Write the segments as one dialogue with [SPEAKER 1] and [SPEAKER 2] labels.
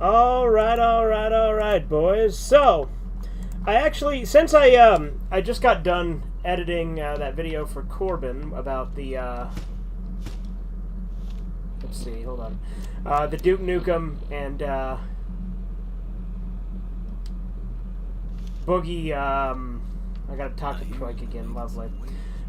[SPEAKER 1] Alright, boys. So, I actually, since I just got done editing that video for Corbin about the, let's see, hold on, the Duke Nukem and, Boogie, I gotta talk to Troik again, lovely.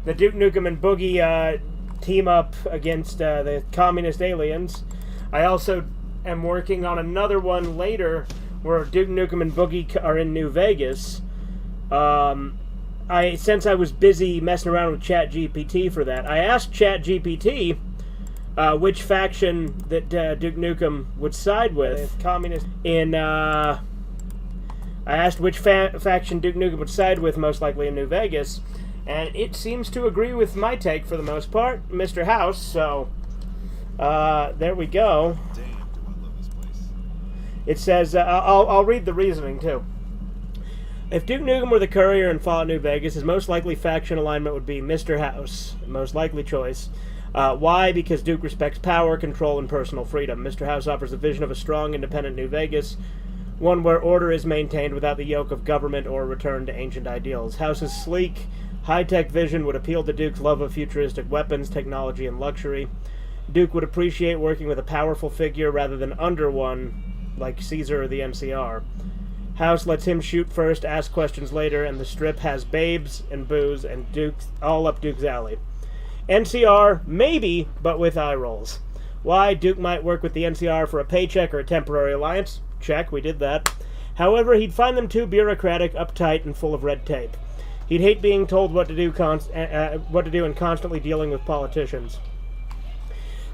[SPEAKER 1] The Duke Nukem and Boogie, team up against, the communist aliens. I also am working on another one later where Duke Nukem and Boogie are in New Vegas. Since I was busy messing around with ChatGPT for that, I asked ChatGPT which faction that Duke Nukem would side with. Communist in I asked which faction Duke Nukem would side with most likely in New Vegas, and it seems to agree with my take for the most part, Mr. House. So there we go. It says, I'll read the reasoning, too. If Duke Nukem were the courier in Fallout New Vegas, his most likely faction alignment would be Mr. House, most likely choice. Why? Because Duke respects power, control, and personal freedom. Mr. House offers a vision of a strong, independent New Vegas, one where order is maintained without the yoke of government or a return to ancient ideals. House's sleek, high-tech vision would appeal to Duke's love of futuristic weapons, technology, and luxury. Duke would appreciate working with a powerful figure rather than under one, like Caesar or the NCR. House lets him shoot first, ask questions later, and the strip has babes and booze and Duke's all up Duke's alley. NCR, maybe, but with eye rolls. Why? Duke might work with the NCR for a paycheck or a temporary alliance. Check, we did that. However, he'd find them too bureaucratic, uptight, and full of red tape. He'd hate being told what to do and constantly dealing with politicians.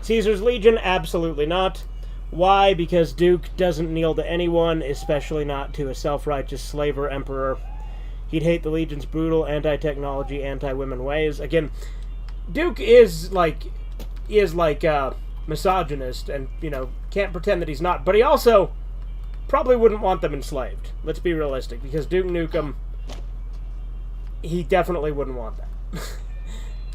[SPEAKER 1] Caesar's Legion, absolutely not. Why? Because Duke doesn't kneel to anyone, especially not to a self-righteous slaver emperor. He'd hate the Legion's brutal, anti-technology, anti-women ways. Again, Duke is misogynist, and, can't pretend that he's not. But he also probably wouldn't want them enslaved. Let's be realistic, because Duke Nukem, he definitely wouldn't want that.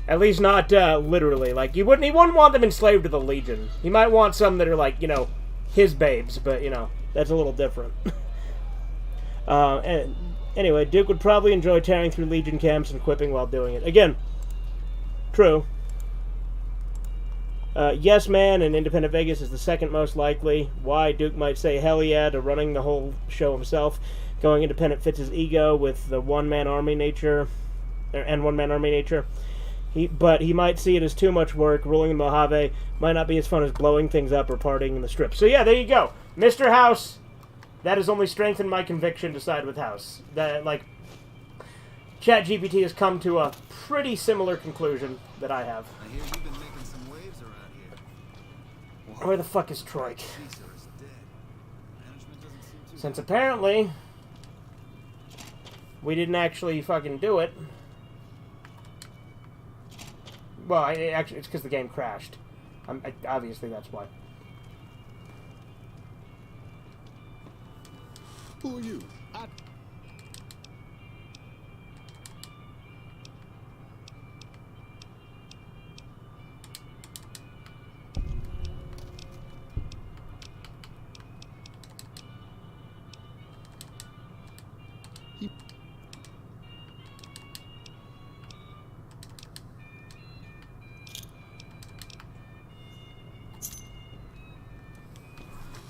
[SPEAKER 1] At least not literally. Like, he wouldn't want them enslaved to the Legion. He might want some that are his babes, but that's a little different. And anyway, Duke would probably enjoy tearing through Legion camps and quipping while doing it. Again, true. Yes Man in Independent Vegas is the second most likely. Why? Duke might say hell yeah to running the whole show himself. Going independent fits his ego with the one-man army nature. But he might see it as too much work. Ruling the Mojave might not be as fun as blowing things up or partying in the strip. So yeah, there you go. Mr. House, that has only strengthened my conviction to side with House. That, ChatGPT has come to a pretty similar conclusion that I have.
[SPEAKER 2] I hear you've been making some waves around here.
[SPEAKER 1] Where the fuck is Troik? Since apparently we didn't actually fucking do it. Well, it's because the game crashed. Obviously, that's why.
[SPEAKER 2] Who are you?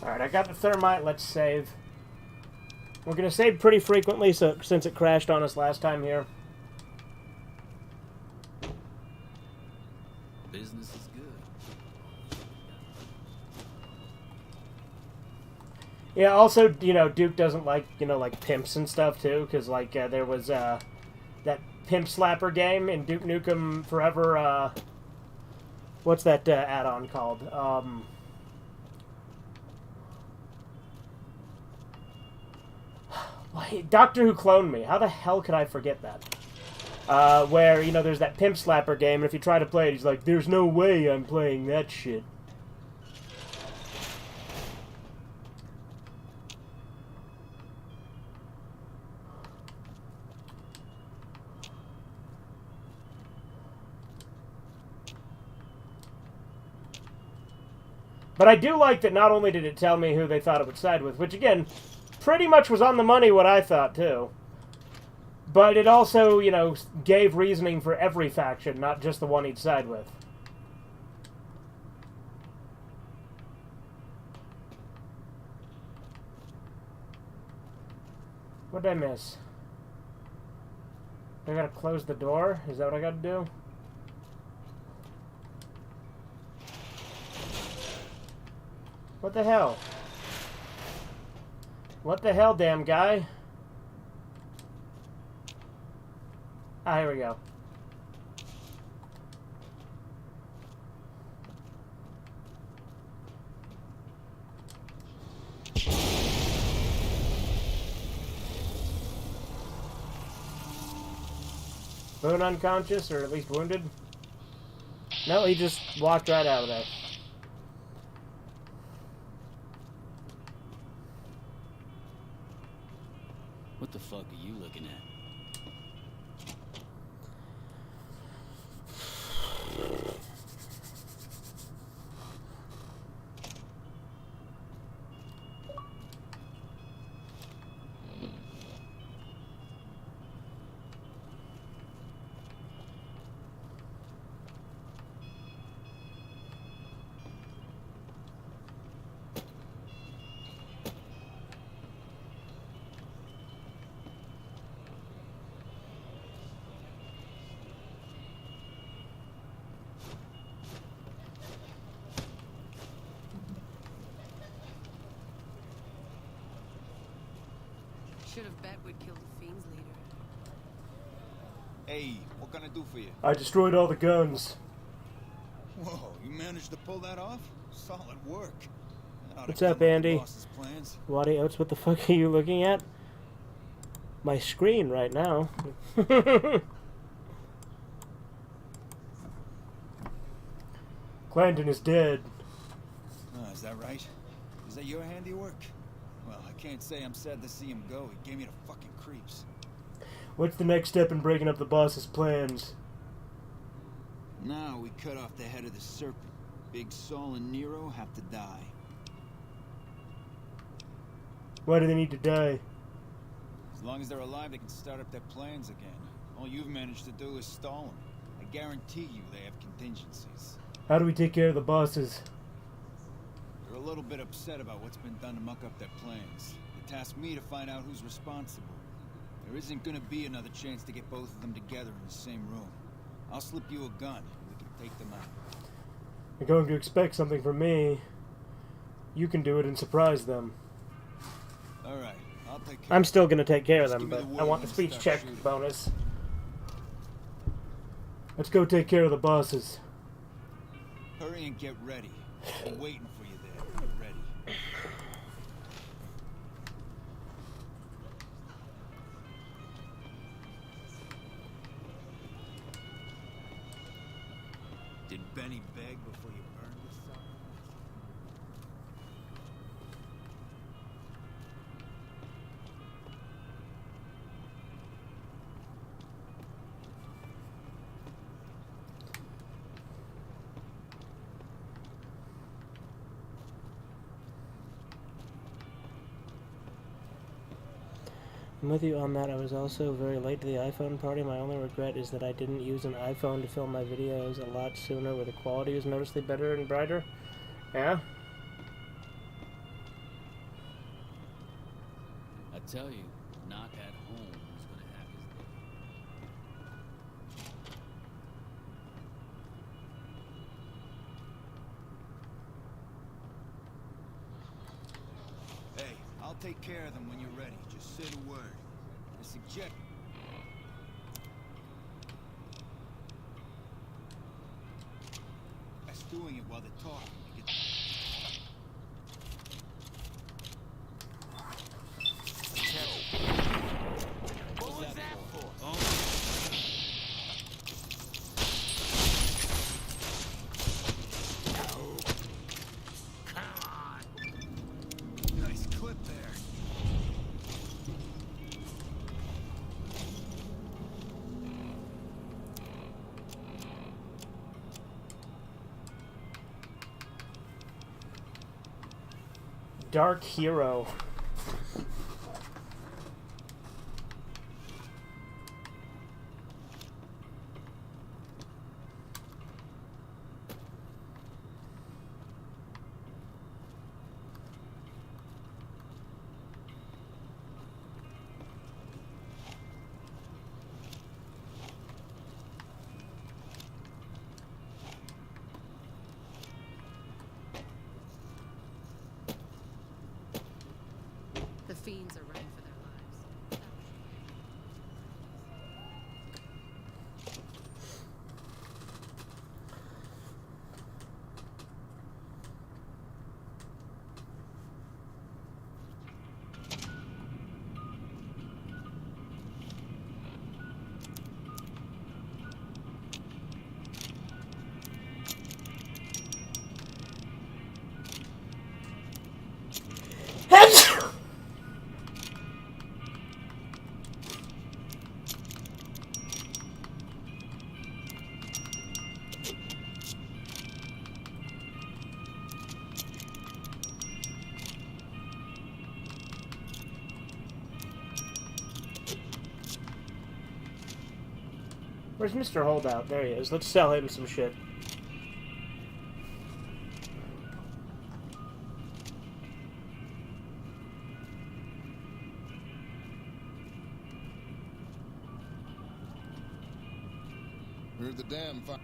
[SPEAKER 1] Alright, I got the thermite. Let's save. We're going to save pretty frequently since it crashed on us last time here.
[SPEAKER 2] Business is good.
[SPEAKER 1] Yeah, also, Duke doesn't like, pimps and stuff, too, because, there was, that Pimp Slapper game in Duke Nukem Forever, what's that, add-on called? Doctor Who Cloned Me. How the hell could I forget that? Where, there's that Pimp Slapper game, and if you try to play it, he's like, there's no way I'm playing that shit. But I do like that not only did it tell me who they thought it would side with, which again, pretty much was on the money what I thought too. But it also, you know, gave reasoning for every faction, not just the one he'd side with. What did I miss? I gotta close the door? Is that what I gotta do? What the hell? What the hell, damn guy? Ah, here we go. Boone unconscious, or at least wounded? No, he just walked right out of there.
[SPEAKER 3] What the fuck are you looking at?
[SPEAKER 4] Should have bet we'd kill the fiend's leader.
[SPEAKER 2] Hey, what can I do for you?
[SPEAKER 1] I destroyed all the guns.
[SPEAKER 2] Whoa, you managed to pull that off? Solid work.
[SPEAKER 1] What's up, Andy? Waddy Oates, what the fuck are you looking at? My screen right now. Clandon is dead.
[SPEAKER 2] Oh, is that right? Is that your handiwork? Well, I can't say I'm sad to see him go. He gave me the fucking creeps.
[SPEAKER 1] What's the next step in breaking up the boss's plans?
[SPEAKER 2] Now we cut off the head of the serpent. Big Saul and Nero have to die.
[SPEAKER 1] Why do they need to die?
[SPEAKER 2] As long as they're alive, they can start up their plans again. All you've managed to do is stall them. I guarantee you they have contingencies.
[SPEAKER 1] How do we take care of the bosses?
[SPEAKER 2] They're a little bit upset about what's been done to muck up their plans. They tasked me to find out who's responsible. There isn't gonna be another chance to get both of them together in the same room. I'll slip you a gun, and we can take them out.
[SPEAKER 1] They're going to expect something from me. You can do it and surprise them.
[SPEAKER 2] Alright, I'll take care.
[SPEAKER 1] I'm still going to take care of
[SPEAKER 2] Just
[SPEAKER 1] them,
[SPEAKER 2] give me
[SPEAKER 1] but
[SPEAKER 2] the
[SPEAKER 1] I
[SPEAKER 2] word
[SPEAKER 1] want the
[SPEAKER 2] when to
[SPEAKER 1] speech
[SPEAKER 2] start
[SPEAKER 1] check
[SPEAKER 2] shooting.
[SPEAKER 1] bonus. Let's go take care of the bosses.
[SPEAKER 2] Hurry and get ready. I'm waiting for you there. Get ready. Did Benny beg before you burned this son?
[SPEAKER 1] I'm with you on that. I was also very late to the iPhone party. My only regret is that I didn't use an iPhone to film my videos a lot sooner, where the quality was noticeably better and brighter. Yeah?
[SPEAKER 3] I tell you, not at home is gonna have his day.
[SPEAKER 2] Hey, I'll take care of them when you're ready. Just say the word. I suggest... That's doing it while they're talking. You get...
[SPEAKER 4] What was that for?
[SPEAKER 2] Come on! Nice clip there.
[SPEAKER 1] Dark Hero.
[SPEAKER 4] The fiends are running for their lives. Where's Mr. Holdout? There he is. Let's sell him some shit.
[SPEAKER 5] Heard the damn fire.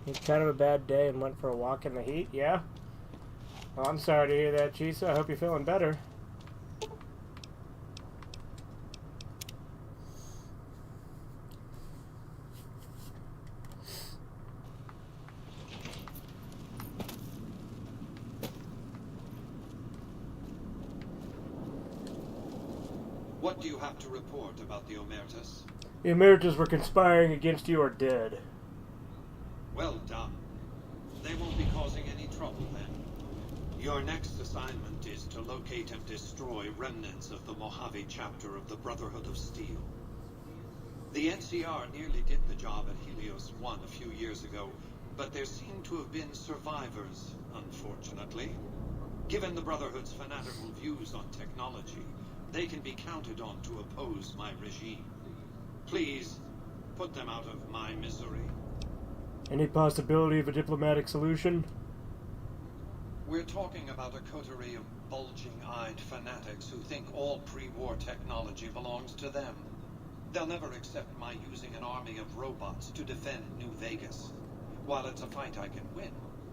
[SPEAKER 1] It's kind of a bad day and went for a walk in the heat, yeah? Well, I'm sorry to hear that, Chisa. I hope you're feeling better.
[SPEAKER 6] What do you have to report about the Omertas?
[SPEAKER 1] The Emeritus were conspiring against you or dead.
[SPEAKER 6] Well done. They won't be causing any trouble then. Your next assignment is to locate and destroy remnants of the Mojave chapter of the Brotherhood of Steel. The NCR nearly did the job at Helios 1 a few years ago, but there seem to have been survivors, unfortunately. Given the Brotherhood's fanatical views on technology, they can be counted on to oppose my regime. Please, put them out of my misery.
[SPEAKER 1] Any possibility of a diplomatic solution?
[SPEAKER 6] We're talking about a coterie of bulging-eyed fanatics who think all pre-war technology belongs to them. They'll never accept my using an army of robots to defend New Vegas. While it's a fight I can win,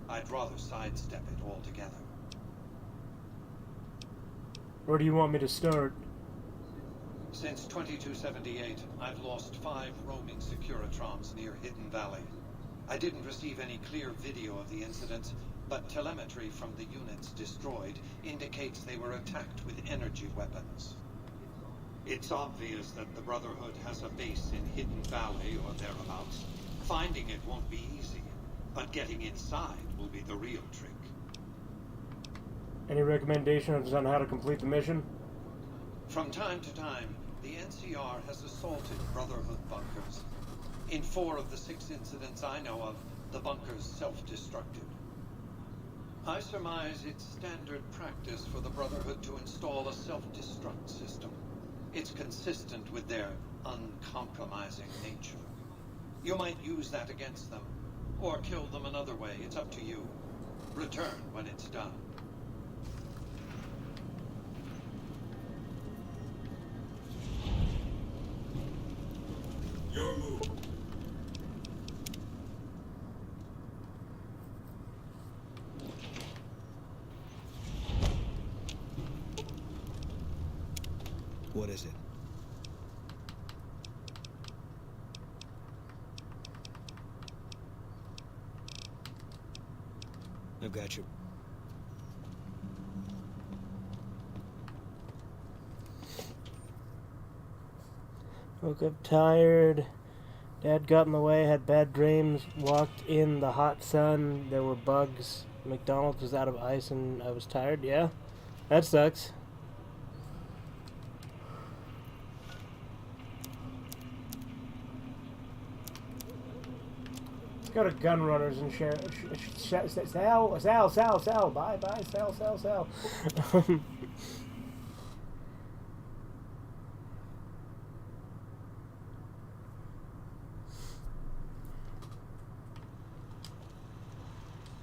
[SPEAKER 6] I'd rather sidestep it altogether.
[SPEAKER 1] Where do you want me to start?
[SPEAKER 6] Since 2278, I've lost 5 roaming Securitrons near Hidden Valley. I didn't receive any clear video of the incident, but telemetry from the units destroyed indicates they were attacked with energy weapons. It's obvious that the Brotherhood has a base in Hidden Valley or thereabouts. Finding it won't be easy, but getting inside will be the real trick.
[SPEAKER 1] Any recommendations on how to complete the mission?
[SPEAKER 6] From time to time, the NCR has assaulted Brotherhood bunkers. In 4 of the 6 incidents I know of, the bunkers self-destructed. I surmise it's standard practice for the Brotherhood to install a self-destruct system. It's consistent with their uncompromising nature. You might use that against them, or kill them another way. It's up to you. Return when it's done.
[SPEAKER 7] Your move.
[SPEAKER 2] What is it? I've got you.
[SPEAKER 1] Woke up tired. Dad got in the way, had bad dreams, walked in the hot sun, there were bugs. McDonald's was out of ice and I was tired. Yeah, that sucks. Let's go to gun runners and share. Sal. Bye, Sal.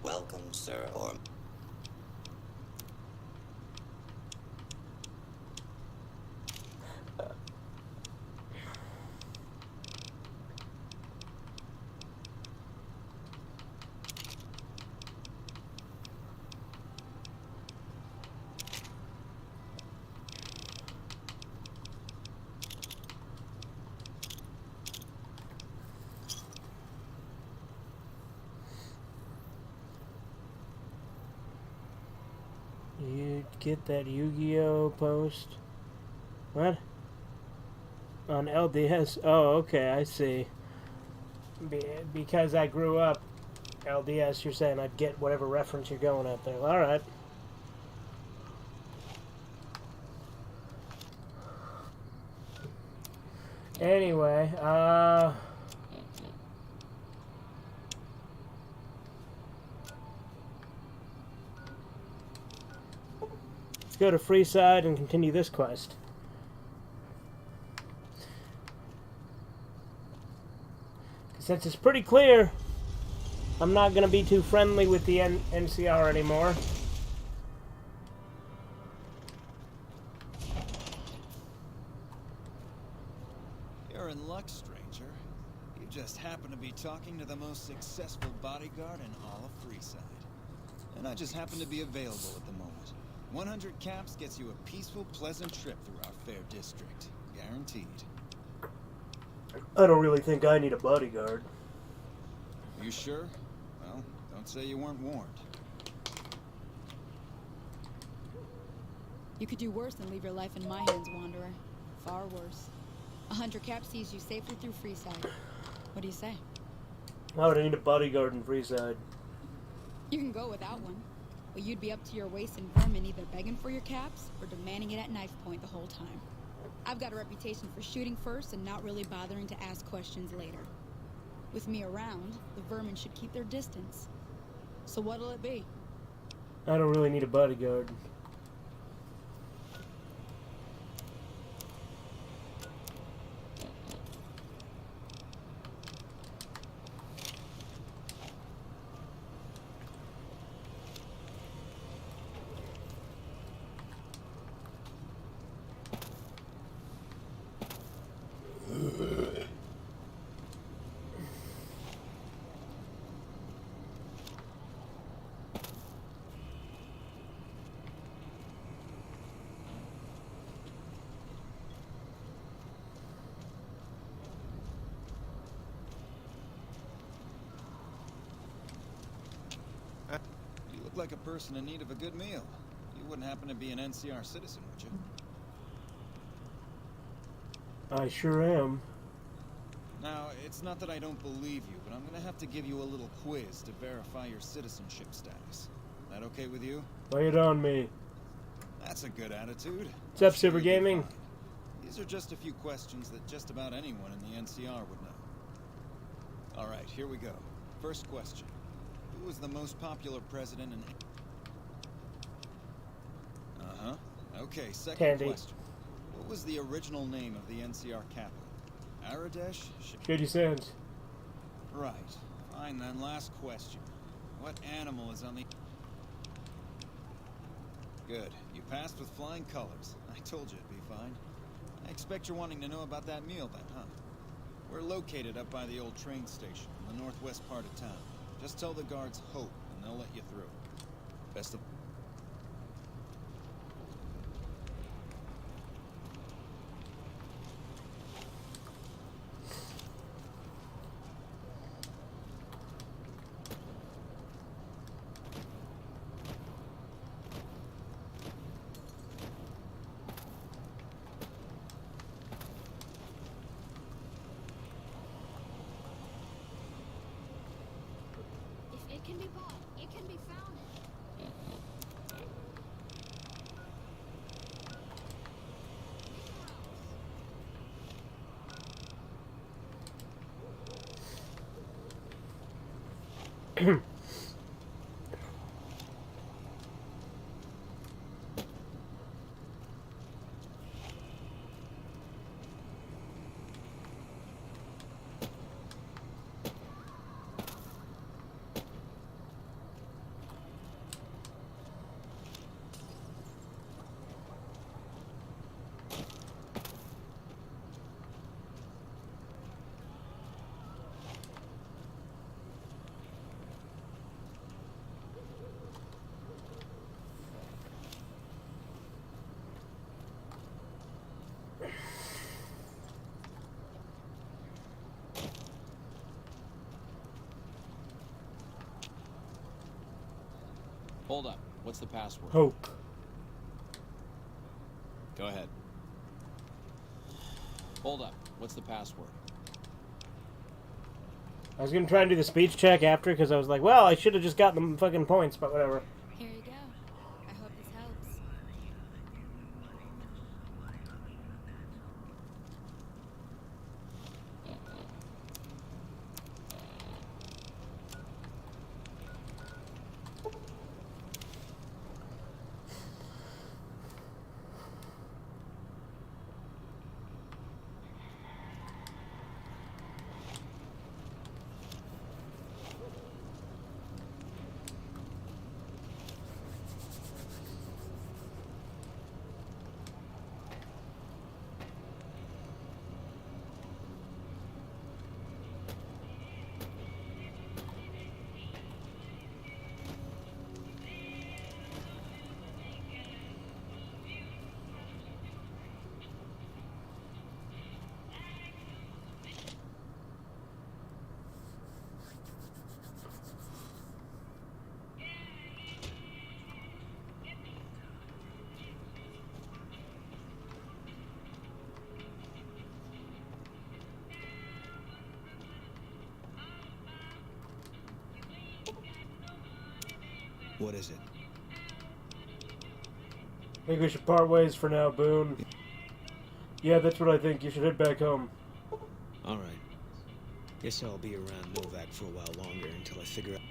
[SPEAKER 8] Welcome, sir. Or
[SPEAKER 1] You get that Yu-Gi-Oh post? What? On LDS? Oh, okay, I see. Because I grew up LDS, you're saying I'd get whatever reference you're going at there. Alright. Anyway, let's go to Freeside and continue this quest. Since it's pretty clear, I'm not going to be too friendly with the NCR anymore.
[SPEAKER 2] You're in luck, stranger. You just happen to be talking to the most successful bodyguard in all of Freeside. And I just happen to be available at the moment. 100 caps gets you a peaceful, pleasant trip through our fair district. Guaranteed.
[SPEAKER 1] I don't really think I need a bodyguard.
[SPEAKER 2] You sure? Well, don't say you weren't warned.
[SPEAKER 9] You could do worse than leave your life in my hands, Wanderer. Far worse. 100 caps sees you safely through Freeside. What do you say?
[SPEAKER 1] Why would I need a bodyguard in Freeside?
[SPEAKER 9] You can go without one, but you'd be up to your waist in vermin either begging for your caps or demanding it at knife point the whole time. I've got a reputation for shooting first and not really bothering to ask questions later. With me around, the vermin should keep their distance. So what'll it be?
[SPEAKER 1] I don't really need a bodyguard.
[SPEAKER 2] You look like a person in need of a good meal. You wouldn't happen to be an NCR citizen, would you?
[SPEAKER 1] I sure am.
[SPEAKER 2] Now, it's not that I don't believe you, but I'm gonna have to give you a little quiz to verify your citizenship status. That okay with you?
[SPEAKER 1] Lay it on me.
[SPEAKER 2] That's a good attitude.
[SPEAKER 1] What's up,
[SPEAKER 2] Sure
[SPEAKER 1] Super
[SPEAKER 2] you'll be
[SPEAKER 1] Gaming?
[SPEAKER 2] fine. These are just a few questions that just about anyone in the NCR would know. All right, here we go. First question. Who was the most popular president in... Uh-huh. Okay, second
[SPEAKER 1] Tandy.
[SPEAKER 2] question. What was the original name of the NCR capital? Aradesh?
[SPEAKER 1] Shady Sands.
[SPEAKER 2] Right. Fine then, last question. What animal is on the... Good. You passed with flying colors. I told you it'd be fine. I expect you're wanting to know about that meal then, huh? We're located up by the old train station in the northwest part of town. Just tell the guards Hope, and they'll let you through. Best of...
[SPEAKER 7] If it can be bought, it can be found.
[SPEAKER 3] Hold up. What's the password?
[SPEAKER 1] Hope.
[SPEAKER 3] Go ahead. Hold up. What's the password?
[SPEAKER 1] I was gonna try and do the speech check after because I was like, well, I should have just gotten the fucking points, but whatever.
[SPEAKER 9] Here you go. I hope this helps.
[SPEAKER 2] What is it?
[SPEAKER 1] I think we should part ways for now, Boone. Yeah, that's what I think. You should head back home.
[SPEAKER 8] Alright. Guess I'll be around Novak for a while longer until I figure out...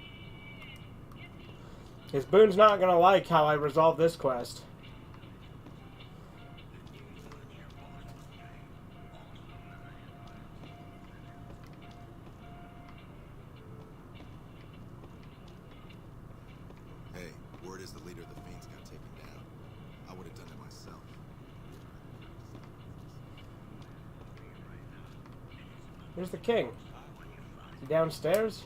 [SPEAKER 1] Because Boone's not gonna like how I resolve this quest.
[SPEAKER 5] Hey, word is the leader of the Fiends got taken down. I would have done it myself.
[SPEAKER 1] Where's the king? Is he downstairs?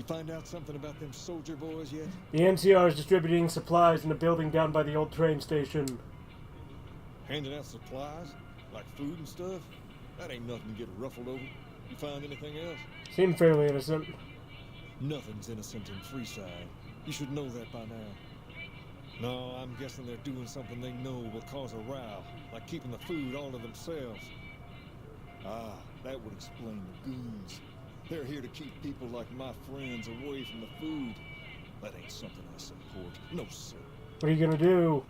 [SPEAKER 10] Find out something about them soldier boys yet?
[SPEAKER 1] The NCR is distributing supplies in a building down by the old train station.
[SPEAKER 10] Handing out supplies? Like food and stuff? That ain't nothing to get ruffled over. You find anything else?
[SPEAKER 1] Seem fairly innocent.
[SPEAKER 10] Nothing's innocent in Freeside. You should know that by now. No, I'm guessing they're doing something they know will cause a row, like keeping the food all to themselves. Ah, that would explain the goons. They're here to keep people like my friends away from the food. That ain't something I support. No, sir.
[SPEAKER 1] What are you gonna do?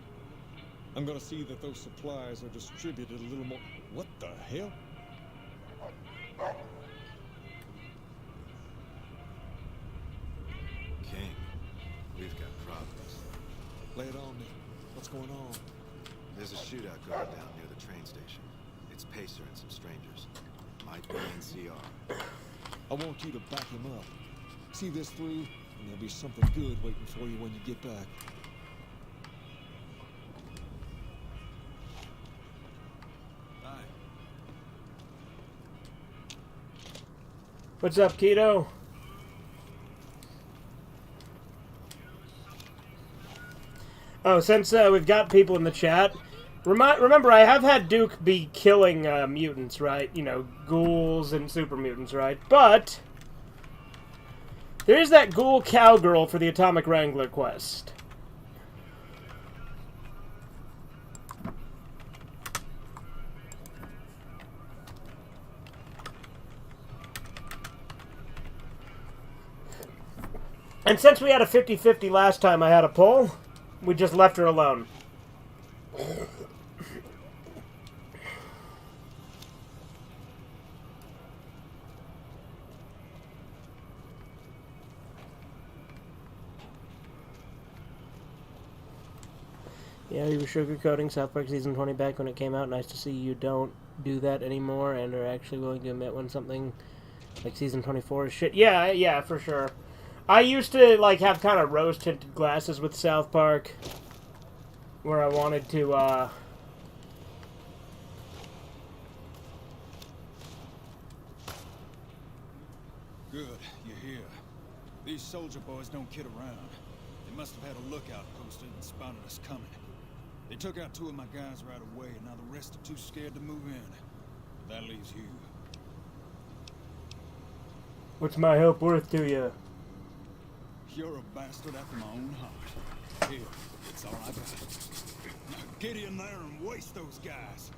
[SPEAKER 10] I'm gonna see that those supplies are distributed a little more... What the hell?
[SPEAKER 5] King, we've got problems.
[SPEAKER 10] Lay it on me. What's going on?
[SPEAKER 5] There's a shootout going down near the train station. It's Pacer and some strangers. Might be NCR.
[SPEAKER 10] I want you to back him up. See this through, and there'll be something good waiting for you when you get back.
[SPEAKER 2] Hi.
[SPEAKER 1] What's up, Keto? Oh, since we've got people in the chat, remember I have had Duke be killing mutants, right? You know, ghouls and super mutants, right? But there is that ghoul cowgirl for the Atomic Wrangler quest. And since we had a 50-50 last time I had a poll, we just left her alone. Yeah, you were sugarcoating South Park Season 20 back when it came out. Nice to see you don't do that anymore and are actually willing to admit when something like Season 24 is shit. Yeah, for sure. I used to, like, have kind of rose-tinted glasses with South Park, where I wanted to,
[SPEAKER 2] Good, you're here. These soldier boys don't kid around. They must have had a lookout posted and spotted us coming. They took out 2 of my guys right away, and now the rest are too scared to move in. That leaves you.
[SPEAKER 1] what's my help worth to you?
[SPEAKER 2] You're a bastard after my own heart. Here, it's all I got. Now get in there and waste those guys.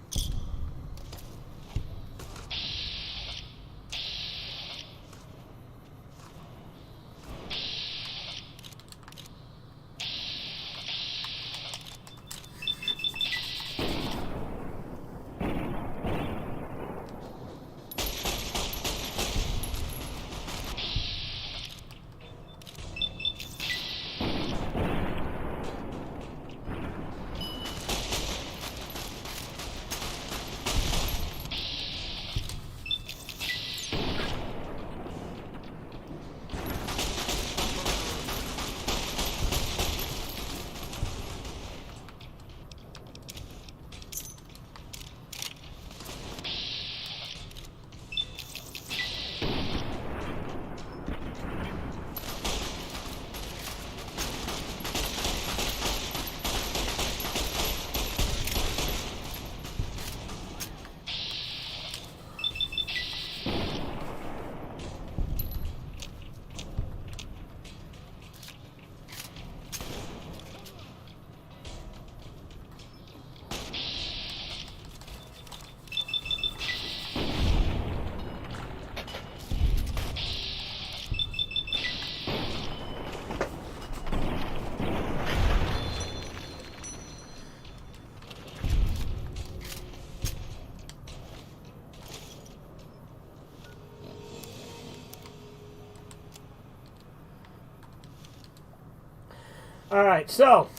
[SPEAKER 1] Alright, so,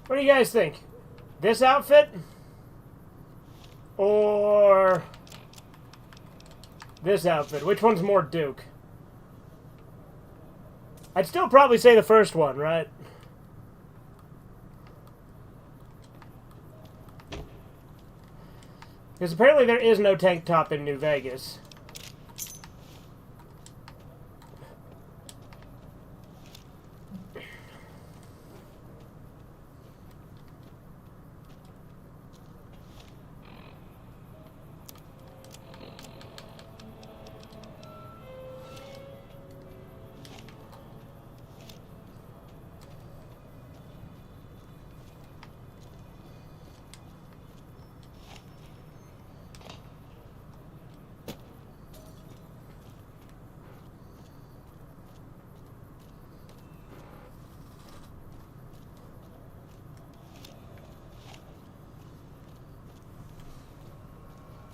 [SPEAKER 1] what do you guys think? This outfit? Or this outfit? Which one's more Duke? I'd still probably say the first one, right? Because apparently there is no tank top in New Vegas.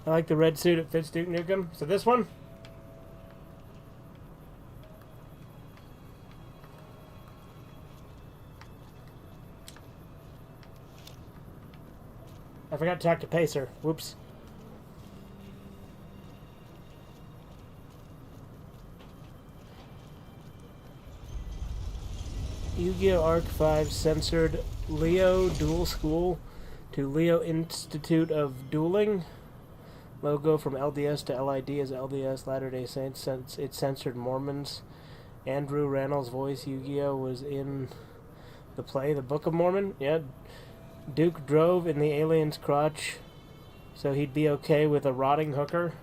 [SPEAKER 1] I like the red suit. It fits Duke Nukem. So this one? I forgot to talk to Pacer. Whoops. Yu-Gi-Oh! Arc 5 censored Leo Dual School to Leo Institute of Dueling. Logo from LDS to LID as LDS Latter-day Saints since it censored Mormons. Andrew Rannell's voice Yu-Gi-Oh! Was in the play The Book of Mormon. Yeah. Duke drove in the alien's crotch so he'd be okay with a rotting hooker.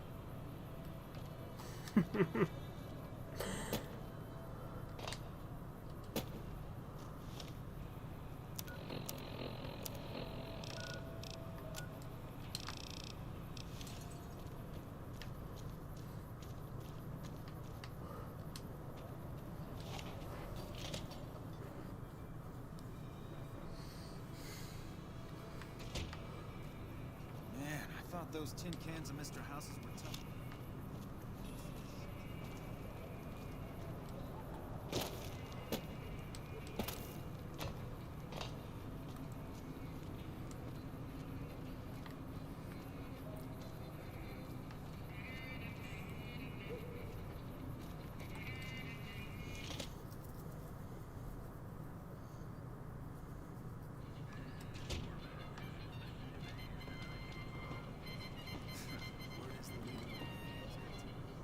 [SPEAKER 2] Those tin cans of Mr. House's were tough.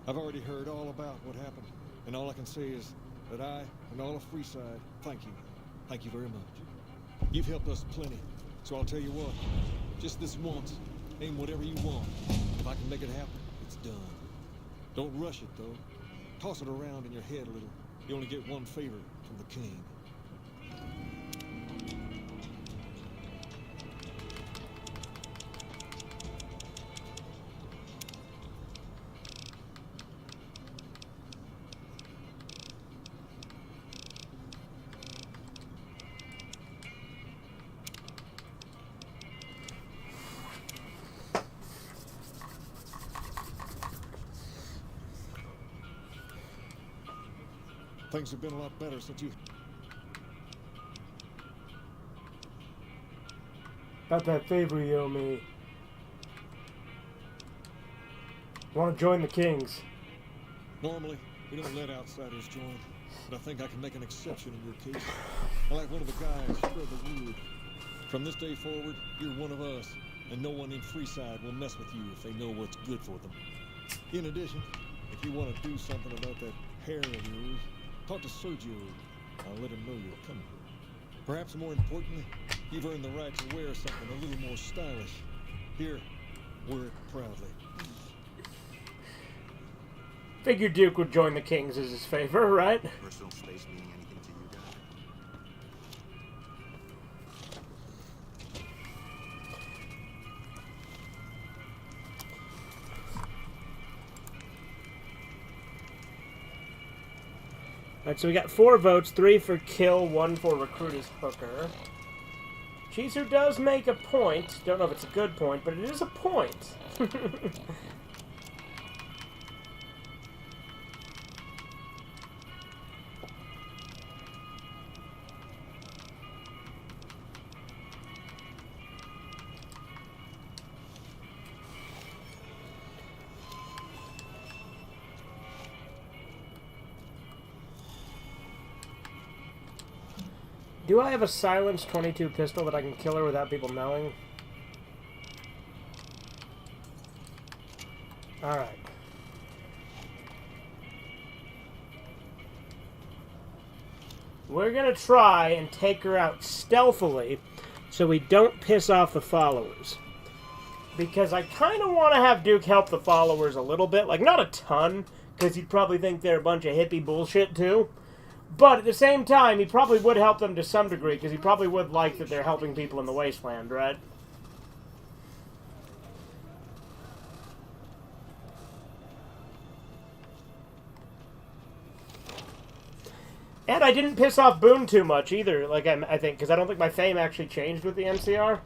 [SPEAKER 10] I've already heard all about what happened, and all I can say is that I and all of Freeside thank you. Thank you very much. You've helped us plenty, so I'll tell you what, just this once, aim whatever you want. If I can make it happen, it's done. Don't rush it, though. Toss it around in your head a little. You only get one favor from the king. Things have been a lot better since you...
[SPEAKER 1] About that favor you owe me. Want to join the Kings?
[SPEAKER 10] Normally, we don't let outsiders join, but I think I can make an exception in your case. I like one of the guys spread the word. From this day forward, you're one of us, and no one in Freeside will mess with you if they know what's good for them. In addition, if you want to do something about that hair of yours, talk to Sergio. I'll let him know you're coming. Perhaps more importantly, you've earned the right to wear something a little more stylish. Here, wear it proudly.
[SPEAKER 1] Figured Duke would join the Kings as his favor, right?
[SPEAKER 5] Personal space meaning anything to you guys?
[SPEAKER 1] Alright, so we got 4 votes, 3 for kill, 1 for recruit as hooker. Cheeser does make a point. Don't know if it's a good point, but it is a point. Do I have a silenced 22 pistol that I can kill her without people knowing? Alright. We're gonna try and take her out stealthily so we don't piss off the followers. Because I kind of want to have Duke help the followers a little bit. Like, not a ton, because he'd probably think they're a bunch of hippie bullshit, too. But at the same time, he probably would help them to some degree, because he probably would like that they're helping people in the wasteland, right? And I didn't piss off Boone too much either, like I think, because I don't think my fame actually changed with the MCR.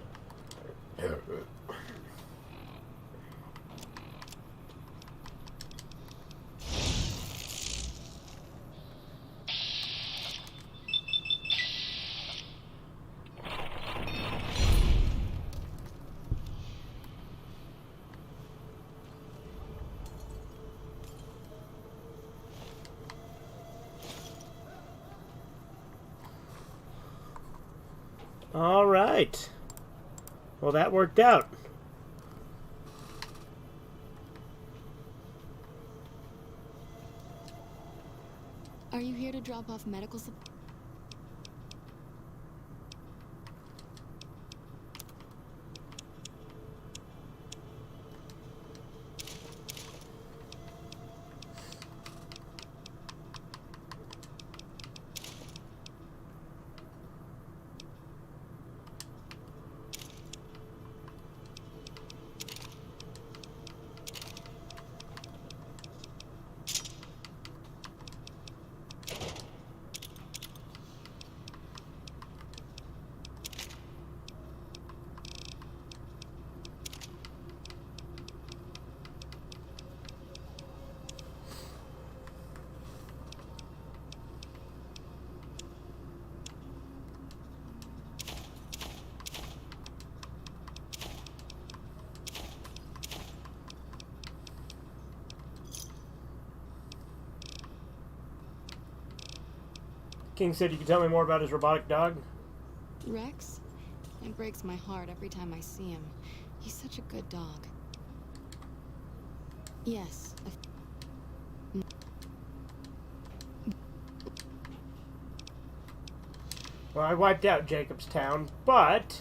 [SPEAKER 1] All right. Well, that worked out.
[SPEAKER 7] Are you here to drop off medical supplies?
[SPEAKER 1] King said you could tell me more about his robotic dog.
[SPEAKER 7] Rex? It breaks my heart every time I see him. He's such a good dog. Yes.
[SPEAKER 1] Well, I wiped out Jacobstown, but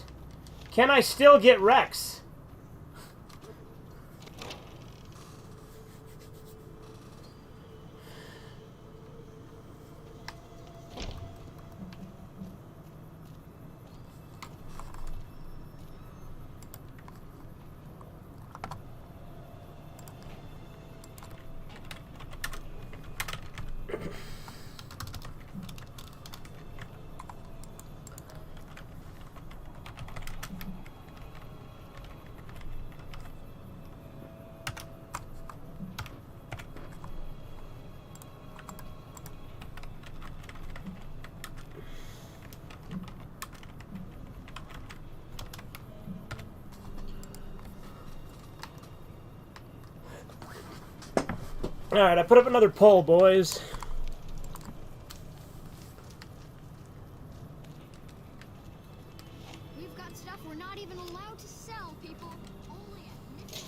[SPEAKER 1] can I still get Rex? Alright, I put up another poll, boys.
[SPEAKER 7] We've got stuff we're not even allowed to sell, people. Only at midnight.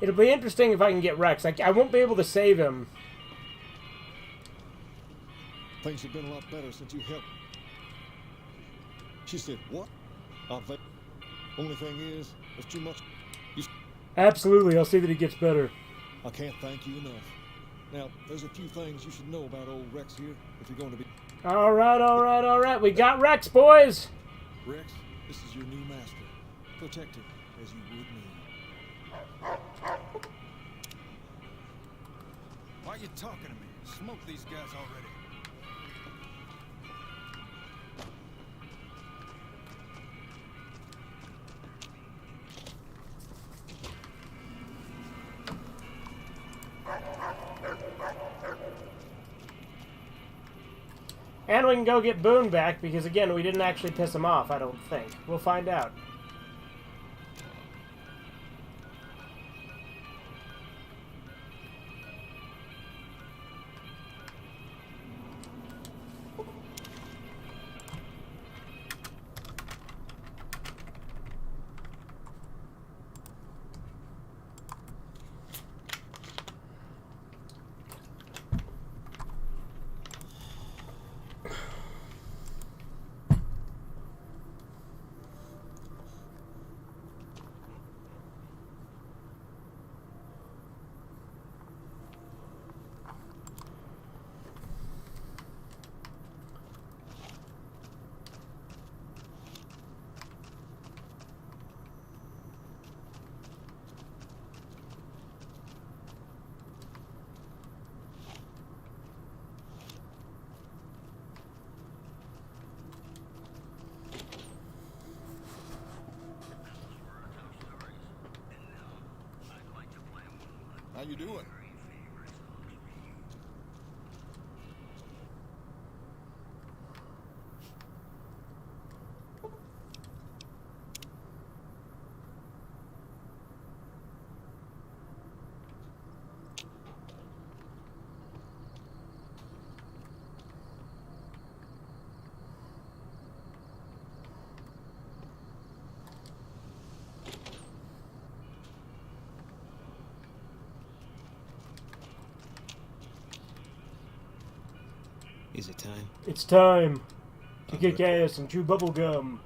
[SPEAKER 1] It'll be interesting if I can get Rex. I won't be able to save him.
[SPEAKER 10] Things have been a lot better since you helped. She said, what? Only thing is, there's too much.
[SPEAKER 1] Absolutely, I'll see that he gets better.
[SPEAKER 10] I can't thank you enough. Now, there's a few things you should know about old Rex here, if you're going to be...
[SPEAKER 1] Alright. We got Rex, boys!
[SPEAKER 10] Rex, this is your new master. Protect him as you would me.
[SPEAKER 2] Why are you talking to me? Smoke these guys already.
[SPEAKER 1] And we can go get Boone back, because again, we didn't actually piss him off, I don't think. We'll find out.
[SPEAKER 2] How you doing?
[SPEAKER 8] Is it time?
[SPEAKER 1] It's time to kick ass and chew bubble gum.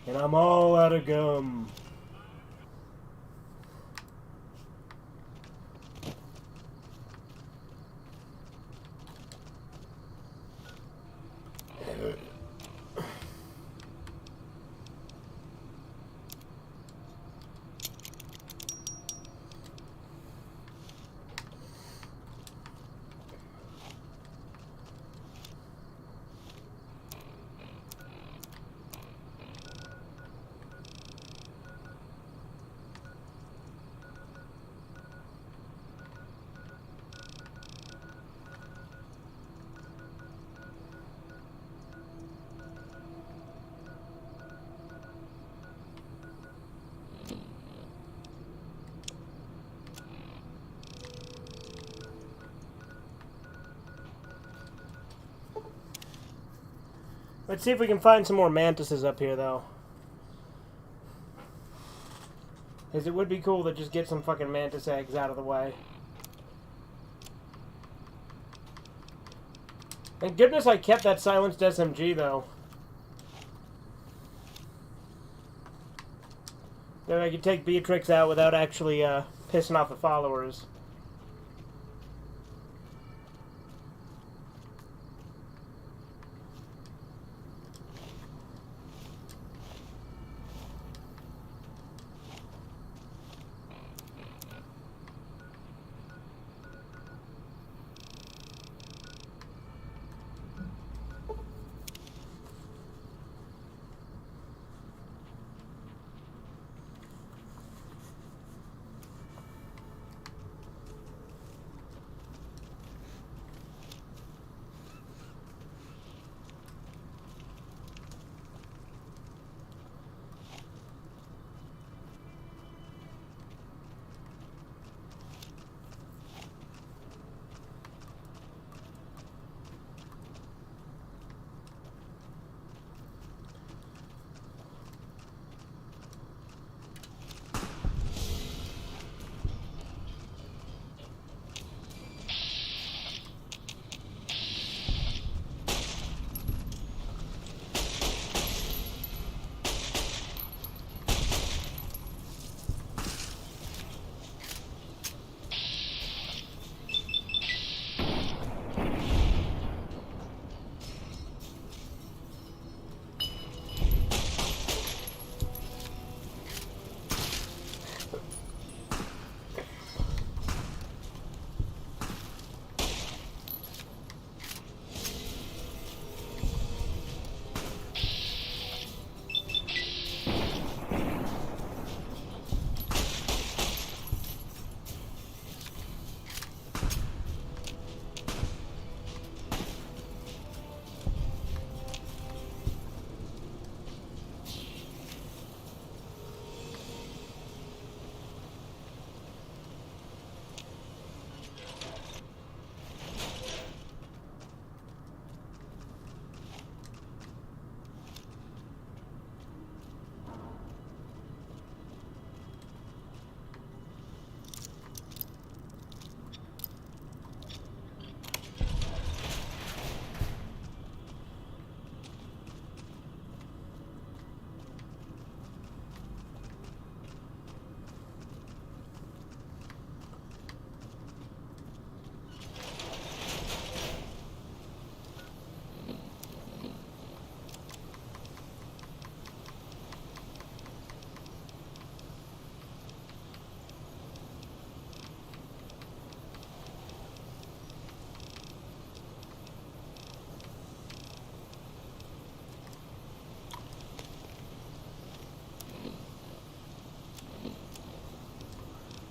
[SPEAKER 1] And I'm all out of gum. Let's see if we can find some more mantises up here, though. Because it would be cool to just get some fucking mantis eggs out of the way. Thank goodness I kept that silenced SMG, though. Then I could take Beatrix out without actually pissing off the followers.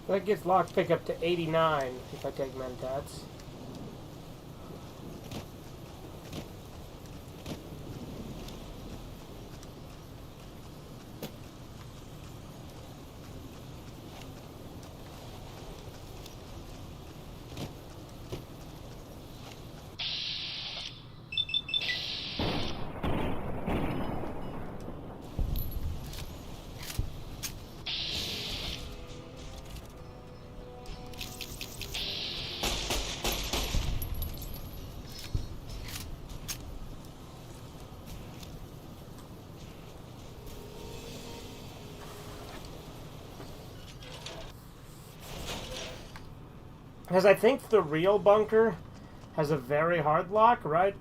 [SPEAKER 1] That gets lockpick up to 89 if I take Mentats. Because I think the real bunker has a very hard lock, right?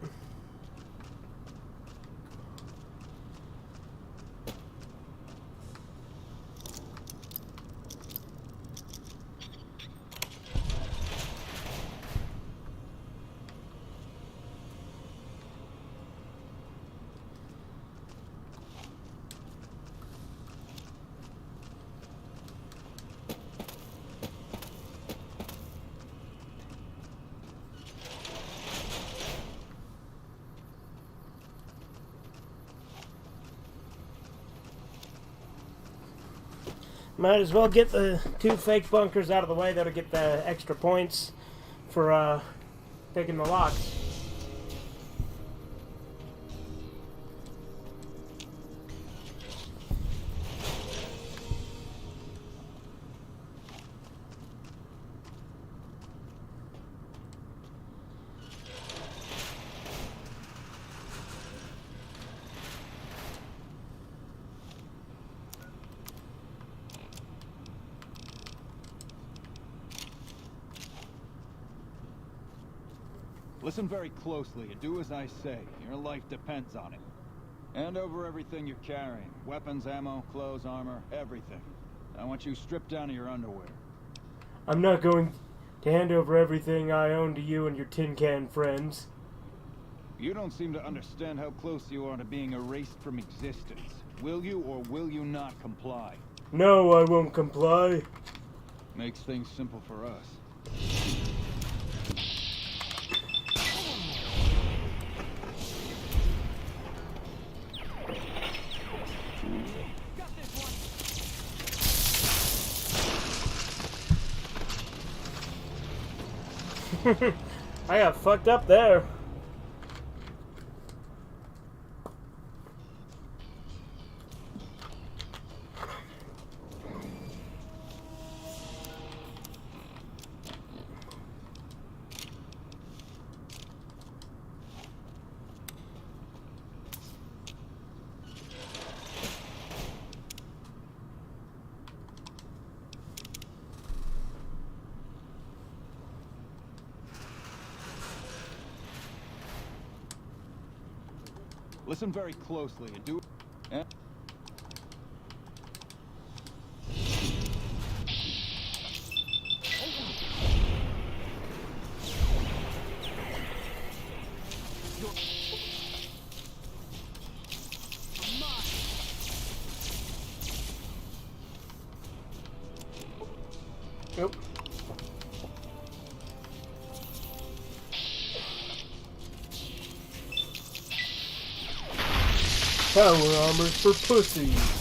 [SPEAKER 1] Might as well get the 2 fake bunkers out of the way. That'll get the extra points for picking the locks.
[SPEAKER 2] Listen very closely and do as I say. Your life depends on it. Hand over everything you're carrying. Weapons, ammo, clothes, armor, everything. I want you stripped down to your underwear.
[SPEAKER 1] I'm not going to hand over everything I own to you and your tin can friends.
[SPEAKER 2] You don't seem to understand how close you are to being erased from existence. Will you or will you not comply?
[SPEAKER 1] No, I won't comply.
[SPEAKER 2] Makes things simple for us.
[SPEAKER 1] I got fucked up there.
[SPEAKER 2] Listen very closely and do... Eh?
[SPEAKER 1] Nope. Power armor's for pussies.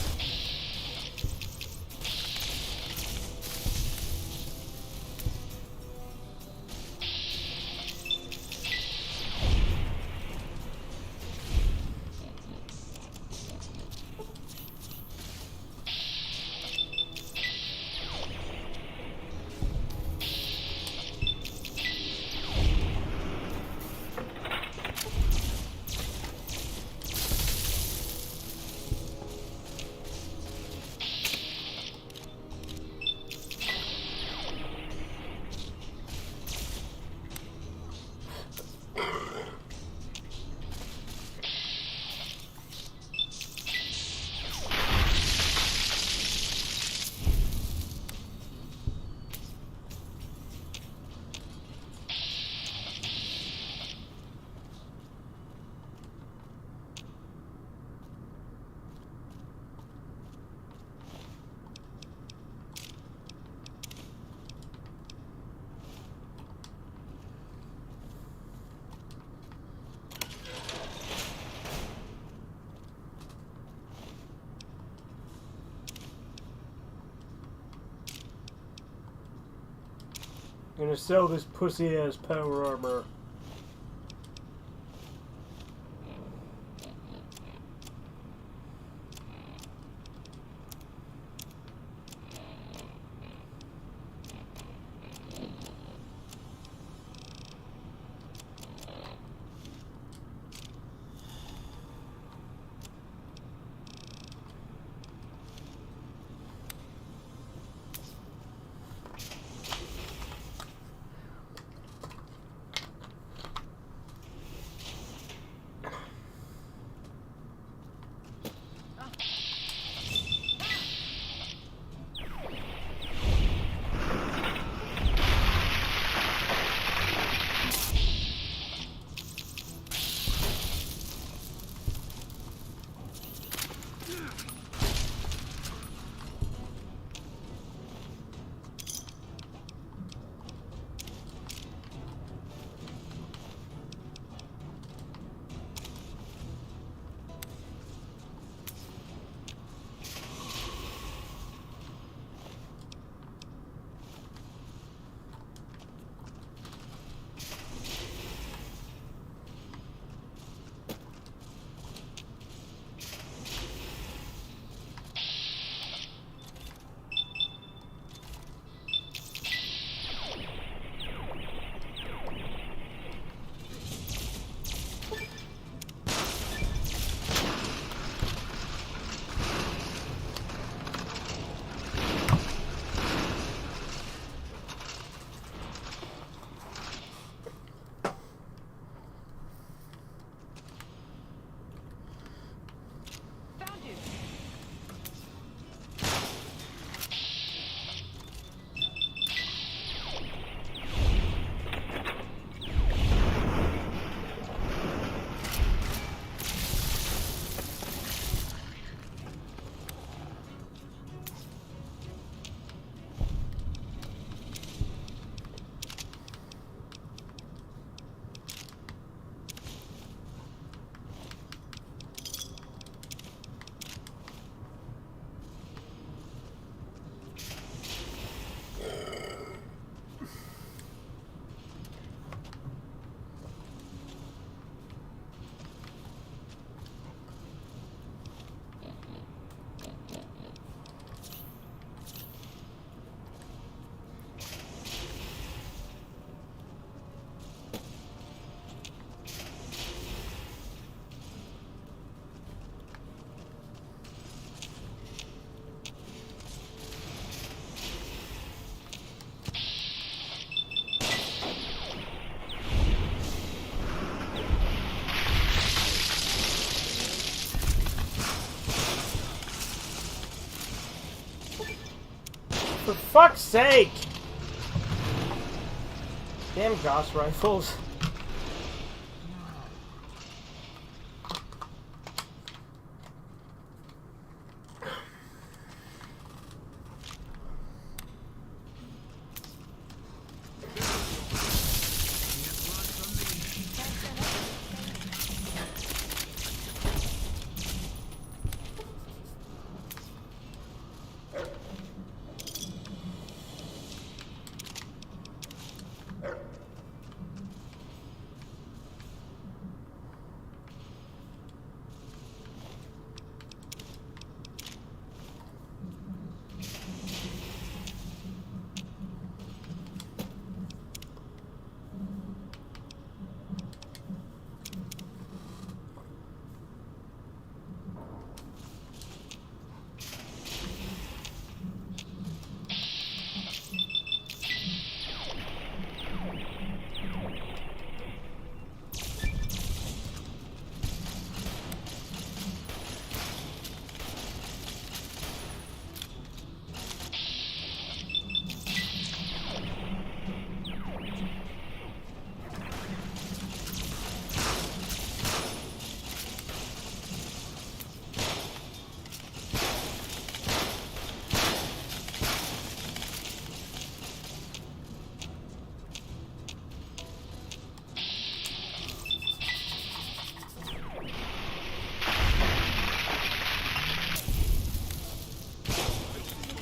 [SPEAKER 1] Gonna sell this pussy ass power armor. For fuck's sake! Damn Gauss rifles.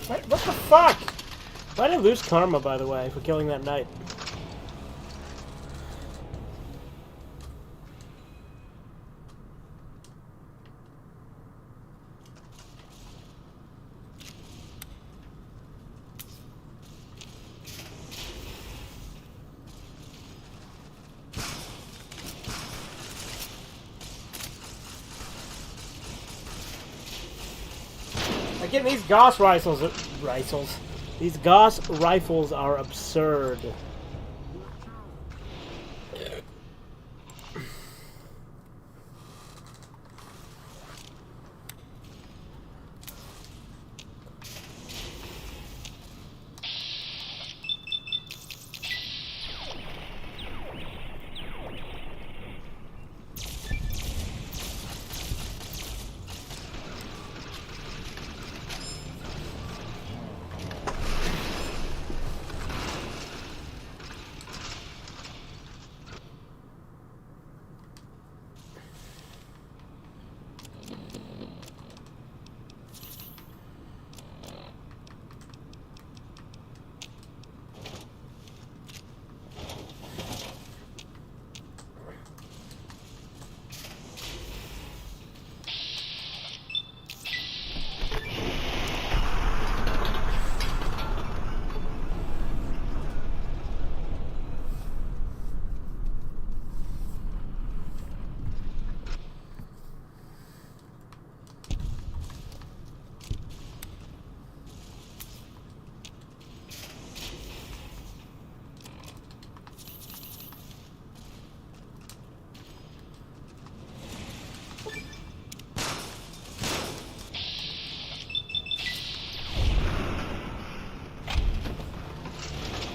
[SPEAKER 1] What the fuck? Why did I lose karma, by the way, for killing that knight? Again, these Gauss rifles, these Gauss rifles are absurd.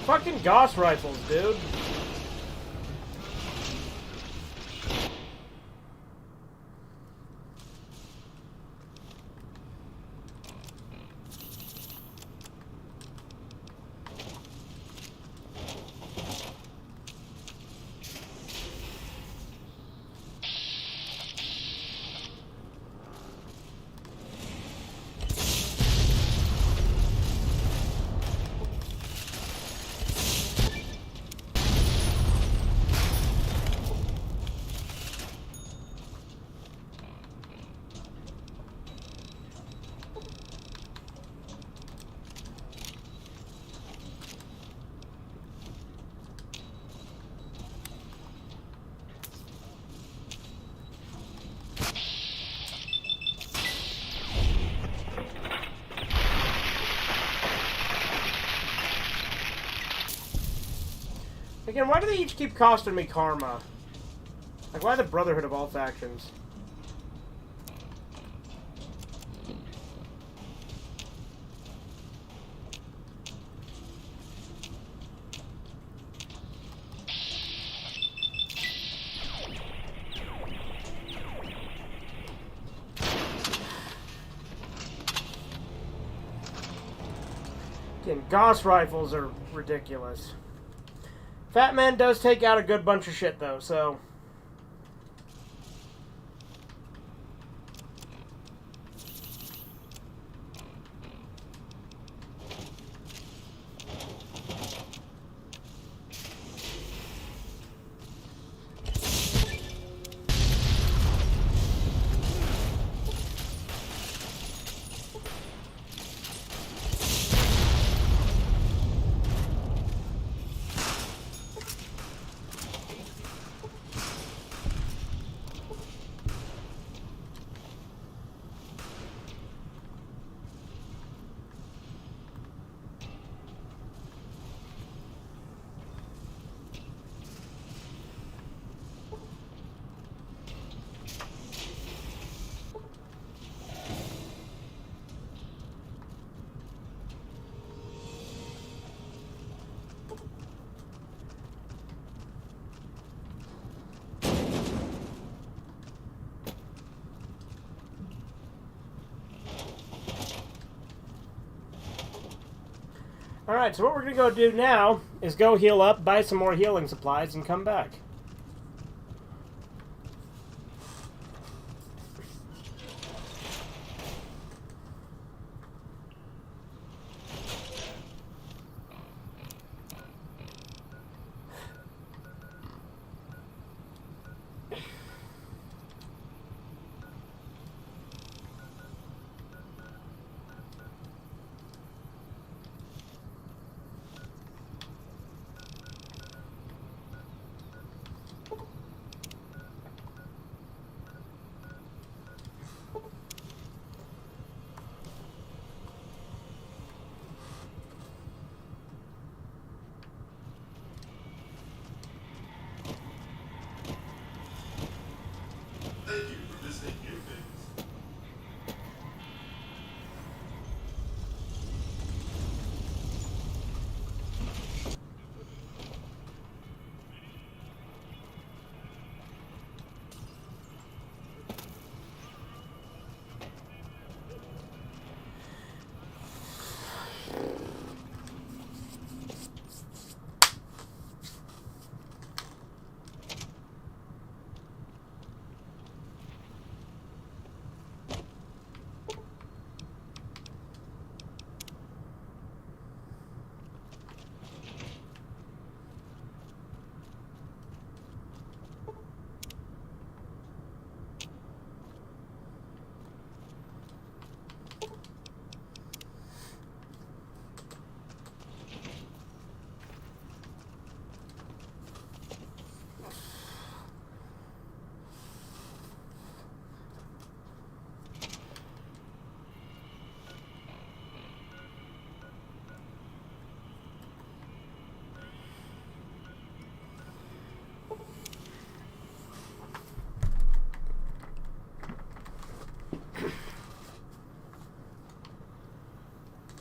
[SPEAKER 1] Fucking Gauss rifles, dude. Again, why do they each keep costing me karma? Like, why the Brotherhood of all factions? Again, Gauss rifles are ridiculous. Fat Man does take out a good bunch of shit, though, so... Alright, so what we're going to go do now is go heal up, buy some more healing supplies, and come back.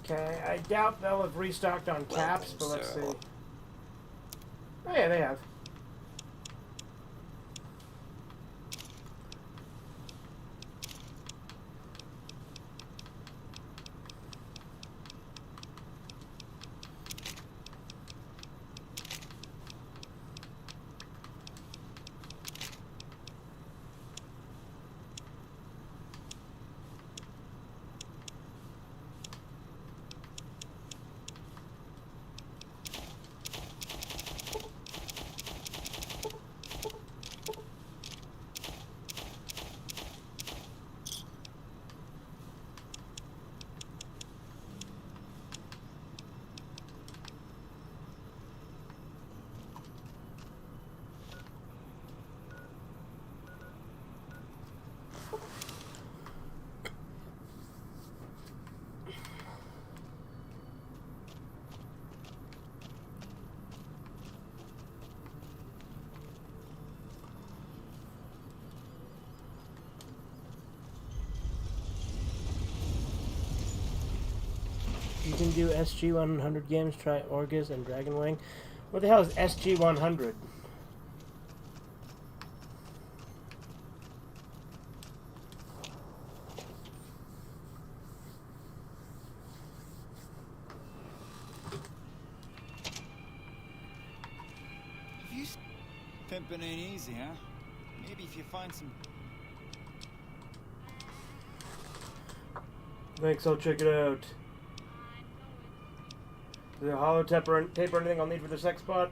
[SPEAKER 1] Okay, I doubt they'll have restocked on caps, but let's see. Oh yeah, they have. You can do SG-100 games, try Orgaz and Dragonwing. What the hell is SG-100?
[SPEAKER 2] Pimping ain't easy, huh? Maybe if you find some...
[SPEAKER 1] Thanks, I'll check it out. Is there a hollow tape or anything I'll need for the sex bot?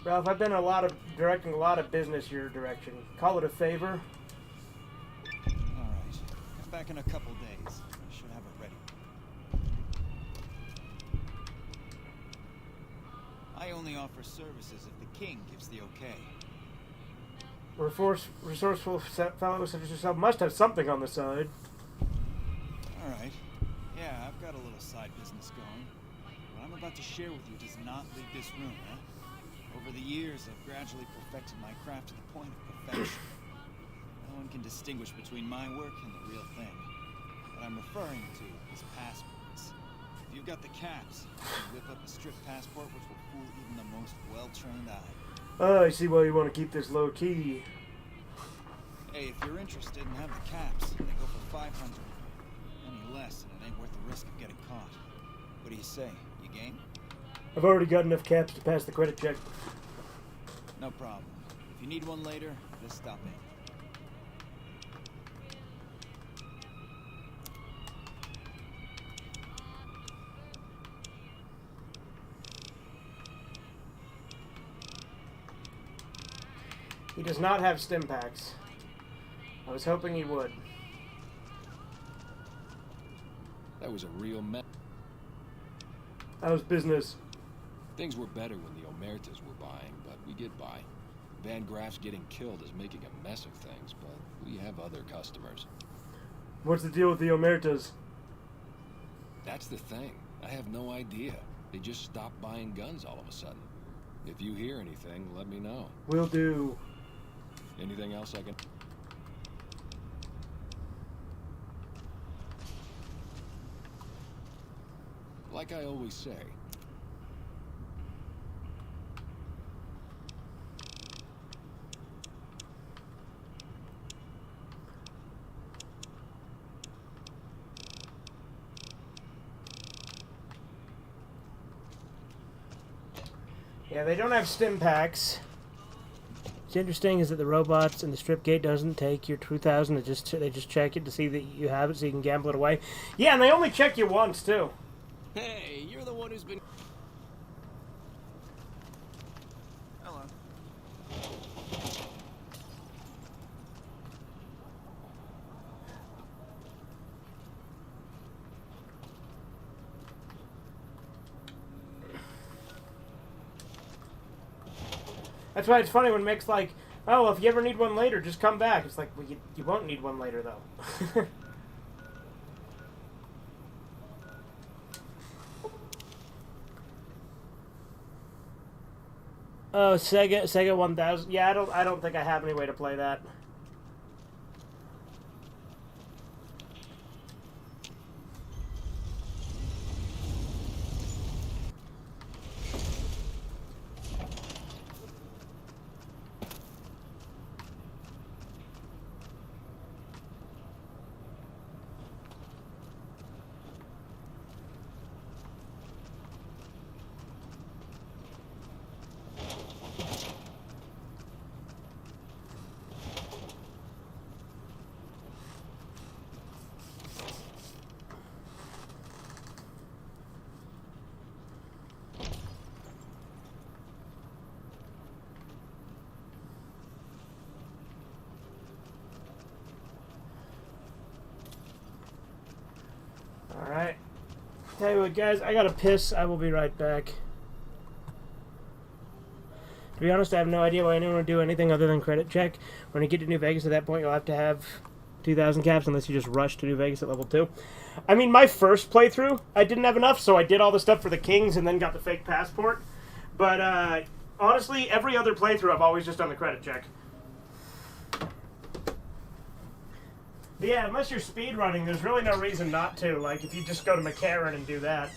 [SPEAKER 1] Ralph, I've been directing a lot of business your direction. Call it a favor.
[SPEAKER 2] Alright. Come back in a couple days. I should have it ready. I only offer services if the king gives the okay.
[SPEAKER 1] Resourceful fellows such as yourself must have something on the side.
[SPEAKER 2] Alright. Yeah, I've got a little side business going. What I'm about to share with you does not leave this room, huh? Over the years, I've gradually perfected my craft to the point of perfection. No one can distinguish between my work and the real thing. What I'm referring to is passports. If you've got the caps, you can whip up a strip passport which will fool even the most well-trained eye.
[SPEAKER 1] Oh, I see why you want to keep this low-key.
[SPEAKER 2] Hey, if you're interested and have the caps, they go for 500. Any less, and it ain't worth the risk of getting caught. What do you say? You game?
[SPEAKER 1] I've already got enough caps to pass the credit check.
[SPEAKER 2] No problem. If you need one later, just stop in.
[SPEAKER 1] He does not have stim packs. I was hoping he would.
[SPEAKER 11] That was a real mess.
[SPEAKER 1] How's business?
[SPEAKER 11] Things were better when the Omertas were buying, but we get by. Van Graff's getting killed is making a mess of things, but we have other customers.
[SPEAKER 1] What's the deal with the Omertas?
[SPEAKER 11] That's the thing. I have no idea. They just stopped buying guns all of a sudden. If you hear anything, let me know.
[SPEAKER 1] Will do.
[SPEAKER 11] Anything else I can... Like I always say,
[SPEAKER 1] Yeah, they don't have stim packs. What's interesting is that the robots and the strip gate doesn't take your 2,000. They just check it to see that you have it, so you can gamble it away. Yeah, and they only check you once too.
[SPEAKER 3] Hey, you're the one who's been...
[SPEAKER 2] Hello.
[SPEAKER 1] That's why it's funny when Mick's like, oh, well, if you ever need one later, just come back. It's like, well, you won't need one later, though. Oh, Sega 1000. Yeah, I don't think I have any way to play that. Tell you what, guys, I gotta piss. I will be right back. To be honest, I have no idea why anyone would do anything other than credit check. When you get to New Vegas at that point, you'll have to have 2,000 caps unless you just rush to New Vegas at level 2. I mean, my first playthrough, I didn't have enough, so I did all the stuff for the Kings and then got the fake passport. But, honestly, every other playthrough, I've always just done the credit check. But yeah, unless you're speedrunning, there's really no reason not to. Like, if you just go to McCarran and do that.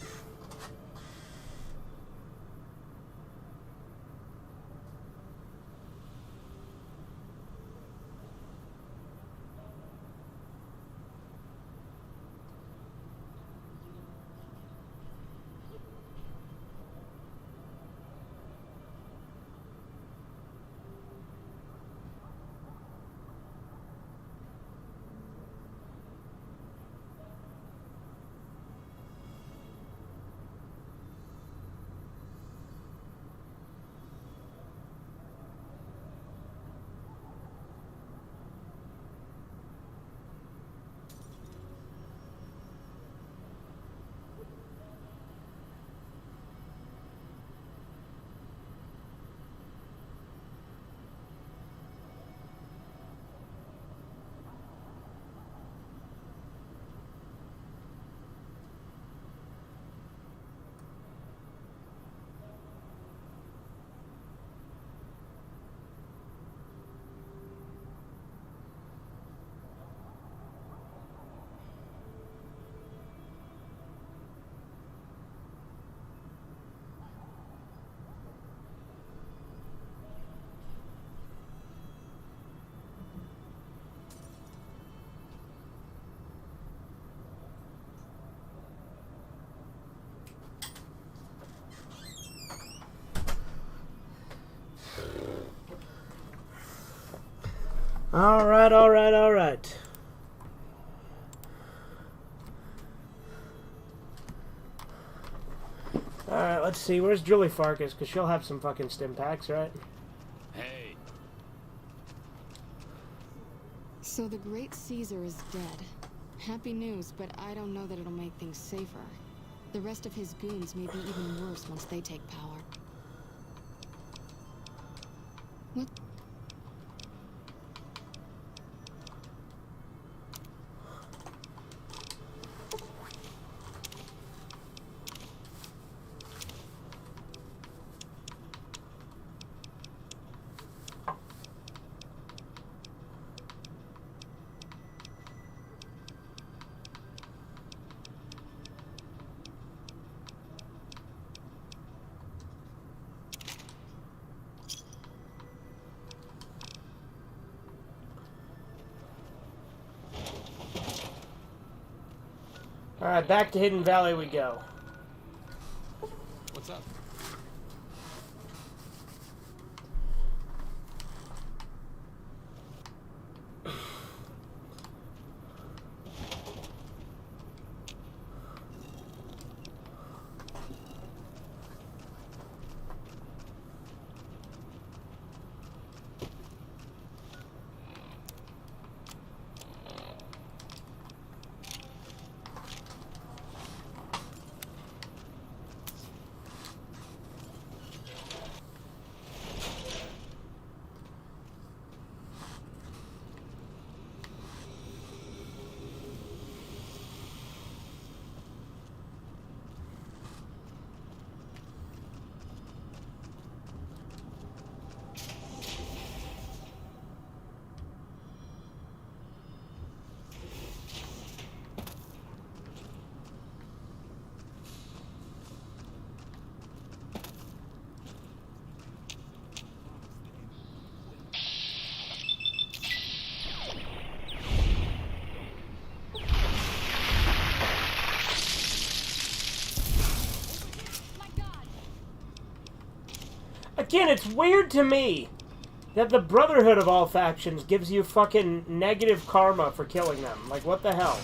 [SPEAKER 1] Alright. Alright, let's see. Where's Julie Farkas? Because she'll have some fucking stim packs, right?
[SPEAKER 3] Hey.
[SPEAKER 7] So the great Caesar is dead. Happy news, but I don't know that it'll make things safer. The rest of his goons may be even worse once they take power. What?
[SPEAKER 1] Alright, back to Hidden Valley we go.
[SPEAKER 11] What's up?
[SPEAKER 1] Again, it's weird to me that the Brotherhood of all factions gives you fucking negative karma for killing them. Like, what the hell?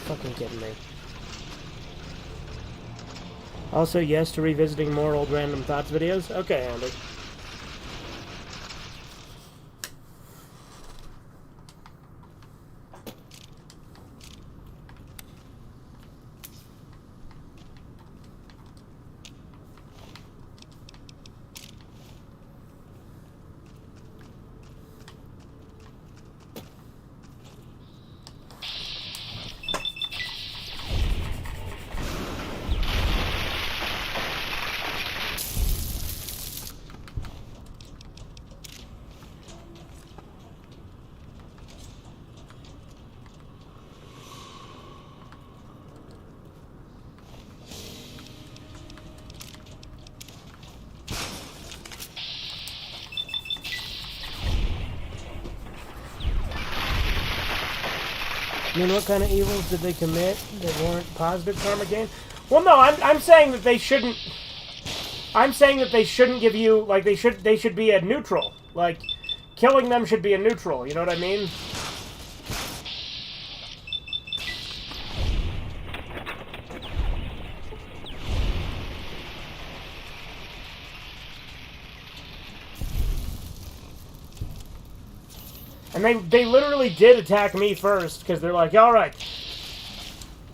[SPEAKER 1] fucking kidding me? Also, yes to revisiting more old Random Thoughts videos. Okay, Andy. I mean, what kind of evils did they commit that warrant positive karma gain? Well, no, I'm saying that they shouldn't. I'm saying that they shouldn't give you, like, they should be a neutral. Like, killing them should be a neutral. You know what I mean? And they literally did attack me first, because they're like, all right,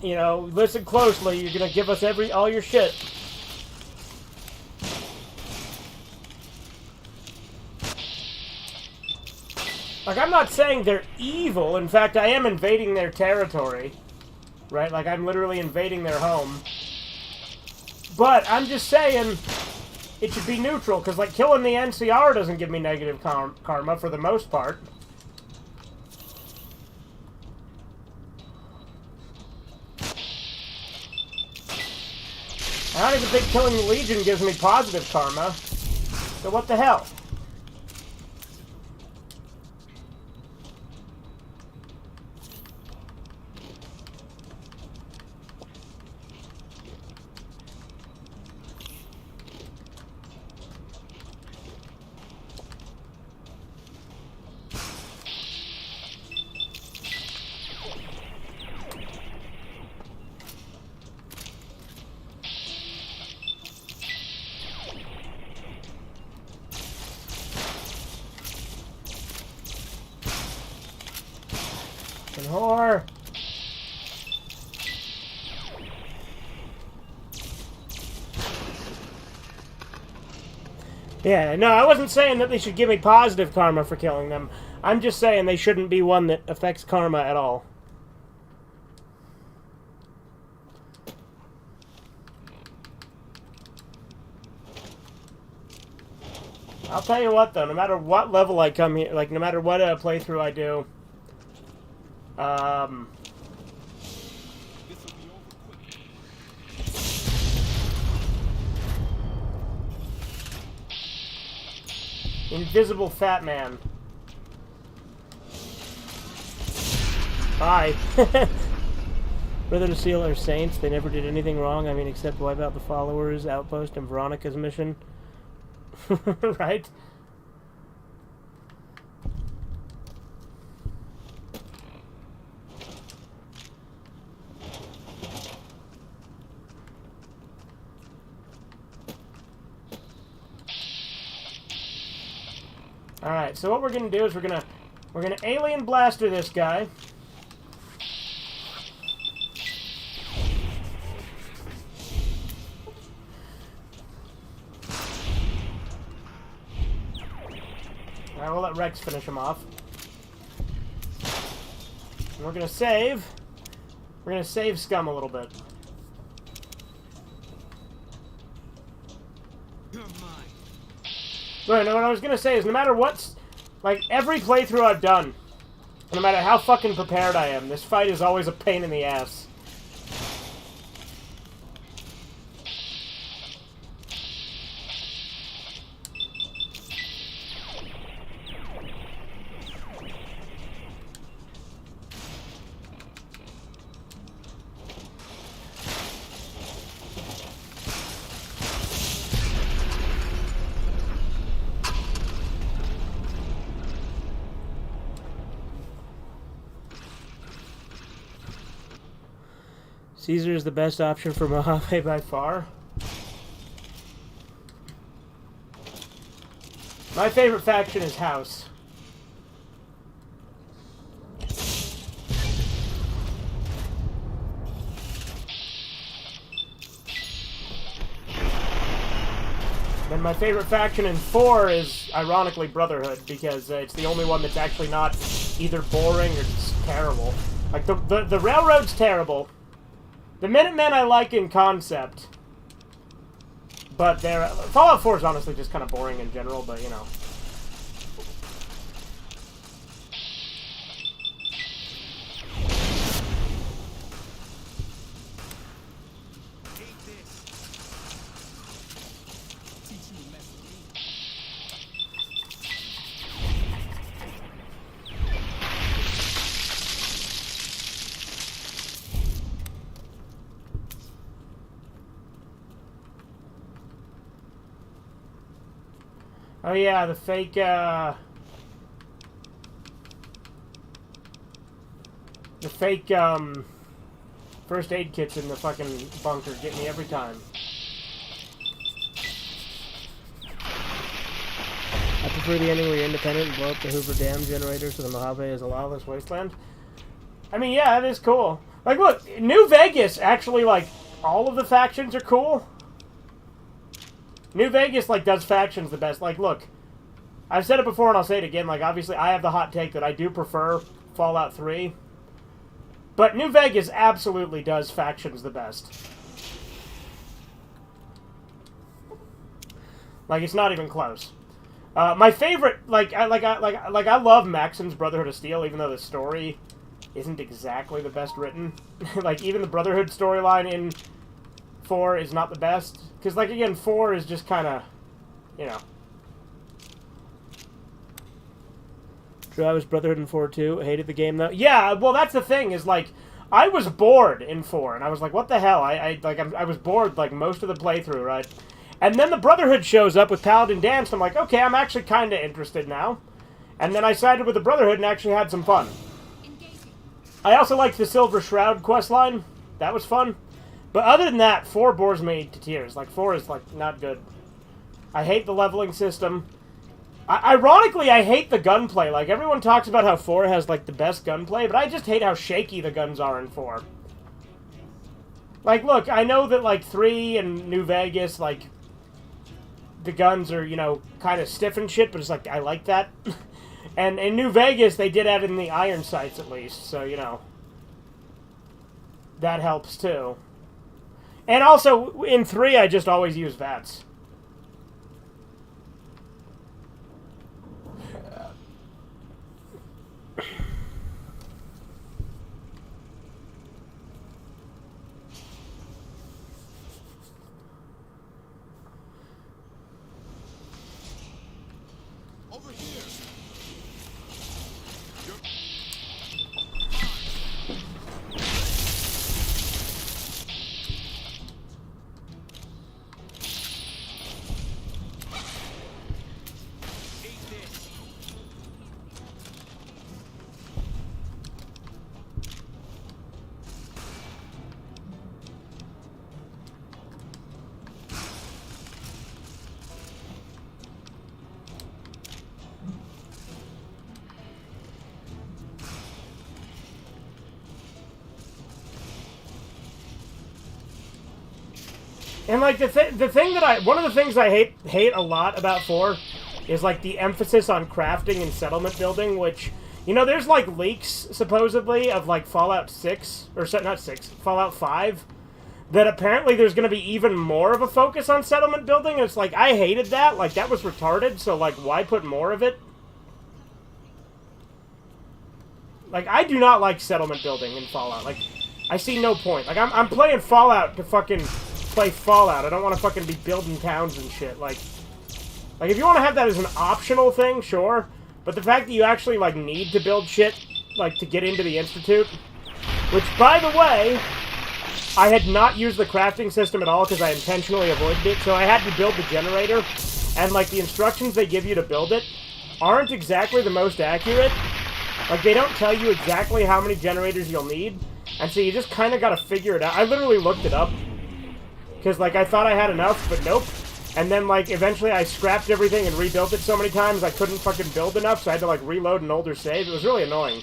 [SPEAKER 1] you know, listen closely, you're going to give us all your shit. Like, I'm not saying they're evil. In fact, I am invading their territory, right? Like, I'm literally invading their home. But I'm just saying it should be neutral, because, like, killing the NCR doesn't give me negative karma for the most part. I don't even think killing the Legion gives me positive karma. So what the hell? Whore. Yeah, no, I wasn't saying that they should give me positive karma for killing them. I'm just saying they shouldn't be one that affects karma at all. I'll tell you what, though, no matter what level I come here, like, no matter what playthrough I do, Invisible Fat Man. Hi. Brother to Seal are saints. They never did anything wrong. I mean, except wipe out the followers, Outpost, and Veronica's mission. Right? Alright, so what we're gonna do is we're gonna alien blaster this guy. Alright, we'll let Rex finish him off. And we're gonna save Scum a little bit. Right, no, what I was gonna say is no matter what's, like, every playthrough I've done, no matter how fucking prepared I am, this fight is always a pain in the ass. Caesar is the best option for Mojave by far. My favorite faction is House. And my favorite faction in 4 is, ironically, Brotherhood, because it's the only one that's actually not either boring or just terrible. Like, the Railroad's terrible. The Minutemen I like in concept. But Fallout 4 is honestly just kind of boring in general, but, you know. Oh yeah, the fake, first aid kits in the fucking bunker get me every time. I prefer the ending where you're independent and blow up the Hoover Dam generator so the Mojave is a lawless wasteland. I mean, yeah, that is cool. Like, look, New Vegas, actually, like, all of the factions are cool. New Vegas, like, does factions the best. Like, look, I've said it before and I'll say it again. Like, obviously, I have the hot take that I do prefer Fallout 3. But New Vegas absolutely does factions the best. Like, it's not even close. My favorite, I love Maxim's Brotherhood of Steel, even though the story isn't exactly the best written. Like, even the Brotherhood storyline in 4 is not the best. Because, like, again, 4 is just kind of, you know. True, I was Brotherhood in 4 too. Hated the game, though. Yeah, well, that's the thing, is, like, I was bored in 4, and I was like, what the hell? I was bored, like, most of the playthrough, right? And then the Brotherhood shows up with Paladin Dance, and I'm like, okay, I'm actually kind of interested now. And then I sided with the Brotherhood and actually had some fun. I also liked the Silver Shroud questline. That was fun. But other than that, 4 bores me to tears. Like, 4 is, like, not good. I hate the leveling system. Ironically, I hate the gunplay. Like, everyone talks about how 4 has, like, the best gunplay, but I just hate how shaky the guns are in 4. Like, look, I know that, like, 3 and New Vegas, like, the guns are, you know, kind of stiff and shit, but it's like, I like that. And in New Vegas, they did add in the iron sights, at least, so, you know. That helps, too. And also, in 3, I just always use VATS.
[SPEAKER 2] Over here.
[SPEAKER 1] And, like, the thing that one of the things I hate a lot about 4 is, like, the emphasis on crafting and settlement building, which, you know, there's, like, leaks, supposedly, of, like, Fallout 6, or not 6, Fallout 5, that apparently there's going to be even more of a focus on settlement building, and it's like, I hated that, like, that was retarded, so, like, why put more of it? Like, I do not like settlement building in Fallout, like, I see no point. Like, I'm playing Fallout to fucking play Fallout. I don't want to fucking be building towns and shit. Like, if you want to have that as an optional thing, sure. But the fact that you actually, like, need to build shit, like, to get into the Institute, which, by the way, I had not used the crafting system at all because I intentionally avoided it, so I had to build the generator, and, like, the instructions they give you to build it aren't exactly the most accurate. Like, they don't tell you exactly how many generators you'll need. And so you just kind of got to figure it out. I literally looked it up. Because, like, I thought I had enough, but nope. And then, like, eventually I scrapped everything and rebuilt it so many times I couldn't fucking build enough, so I had to, like, reload an older save. It was really annoying.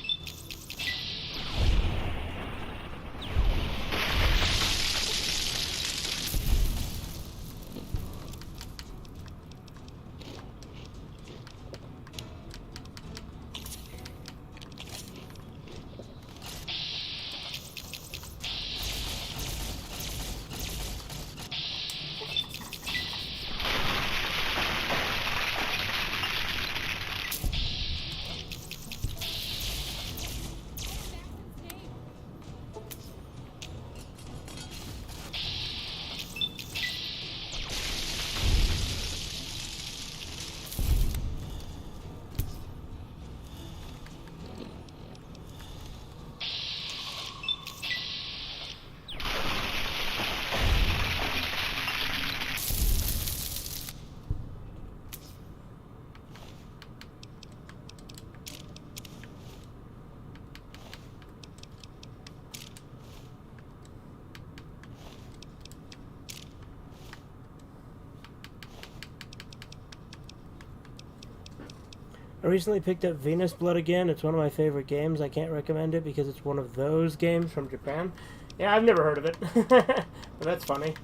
[SPEAKER 1] I recently picked up Venus Blood again. It's one of my favorite games. I can't recommend it because it's one of those games from Japan. Yeah, I've never heard of it. But that's funny.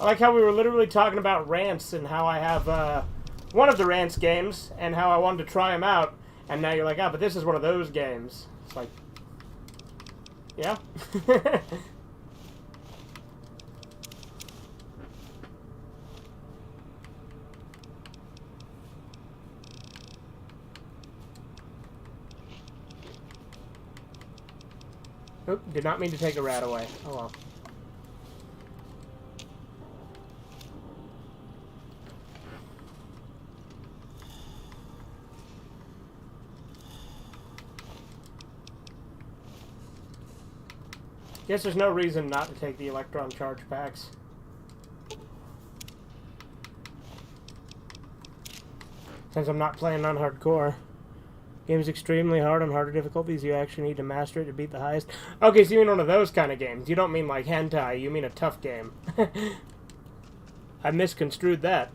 [SPEAKER 1] I like how we were literally talking about rants and how I have one of the rants games and how I wanted to try them out. And now you're like, ah, but this is one of those games. It's like... Yeah. Oop, did not mean to take a rat away. Oh well. Guess there's no reason not to take the electron charge packs. Since I'm not playing on hardcore. Game is extremely hard on harder difficulties. You actually need to master it to beat the highest. Okay, so you mean one of those kind of games. You don't mean like hentai. You mean a tough game. I misconstrued that.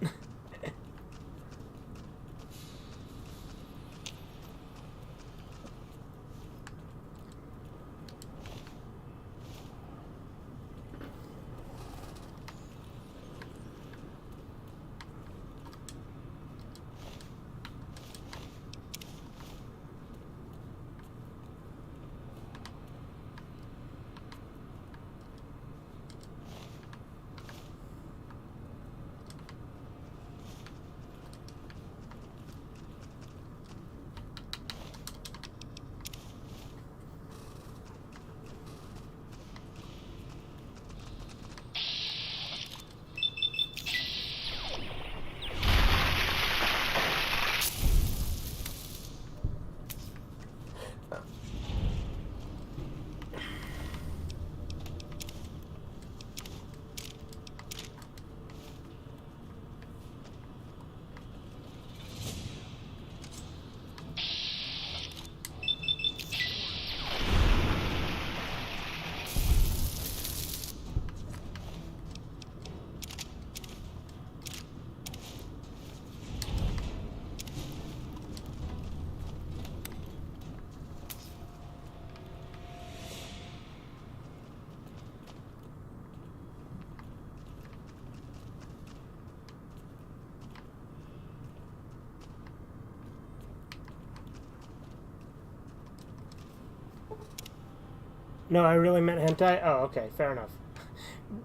[SPEAKER 1] No, I really meant hentai? Oh, okay, fair enough.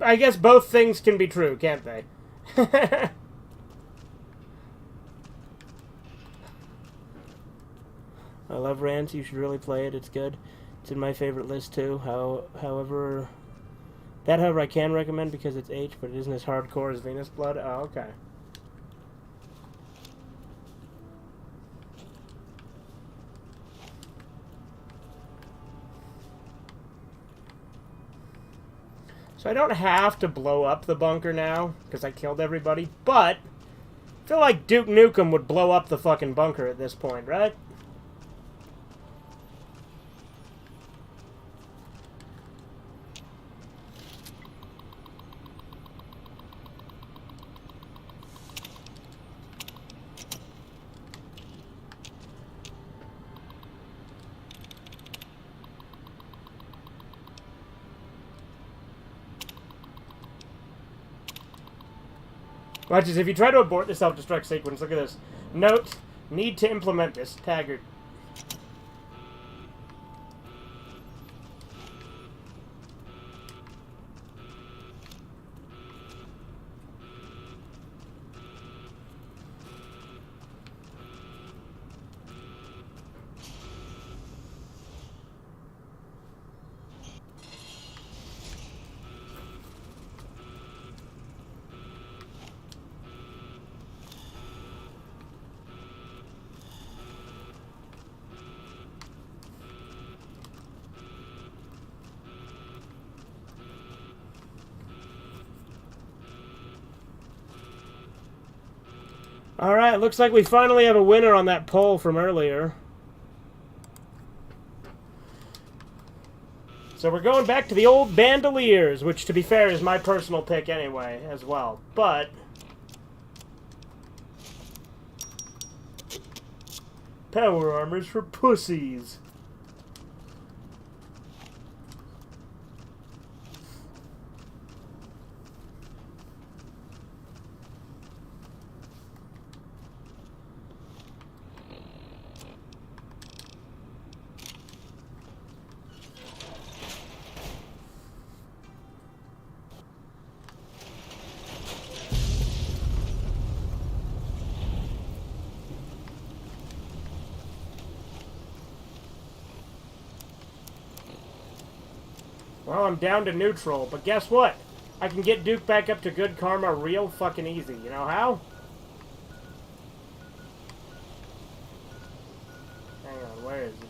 [SPEAKER 1] I guess both things can be true, can't they? I love rants. You should really play it. It's good. It's in my favorite list, too. However, I can recommend because it's H, but it isn't as hardcore as Venus Blood. Oh, okay. So I don't have to blow up the bunker now, because I killed everybody, but I feel like Duke Nukem would blow up the fucking bunker at this point, right? Watch this. If you try to abort the self-destruct sequence, look at this. Note, need to implement this. Taggart. Alright, looks like we finally have a winner on that poll from earlier. So we're going back to the old bandoliers, which to be fair is my personal pick anyway, as well. But power armor's for pussies. Well, I'm down to neutral, but guess what? I can get Duke back up to good karma real fucking easy. You know how? Hang on, where is it?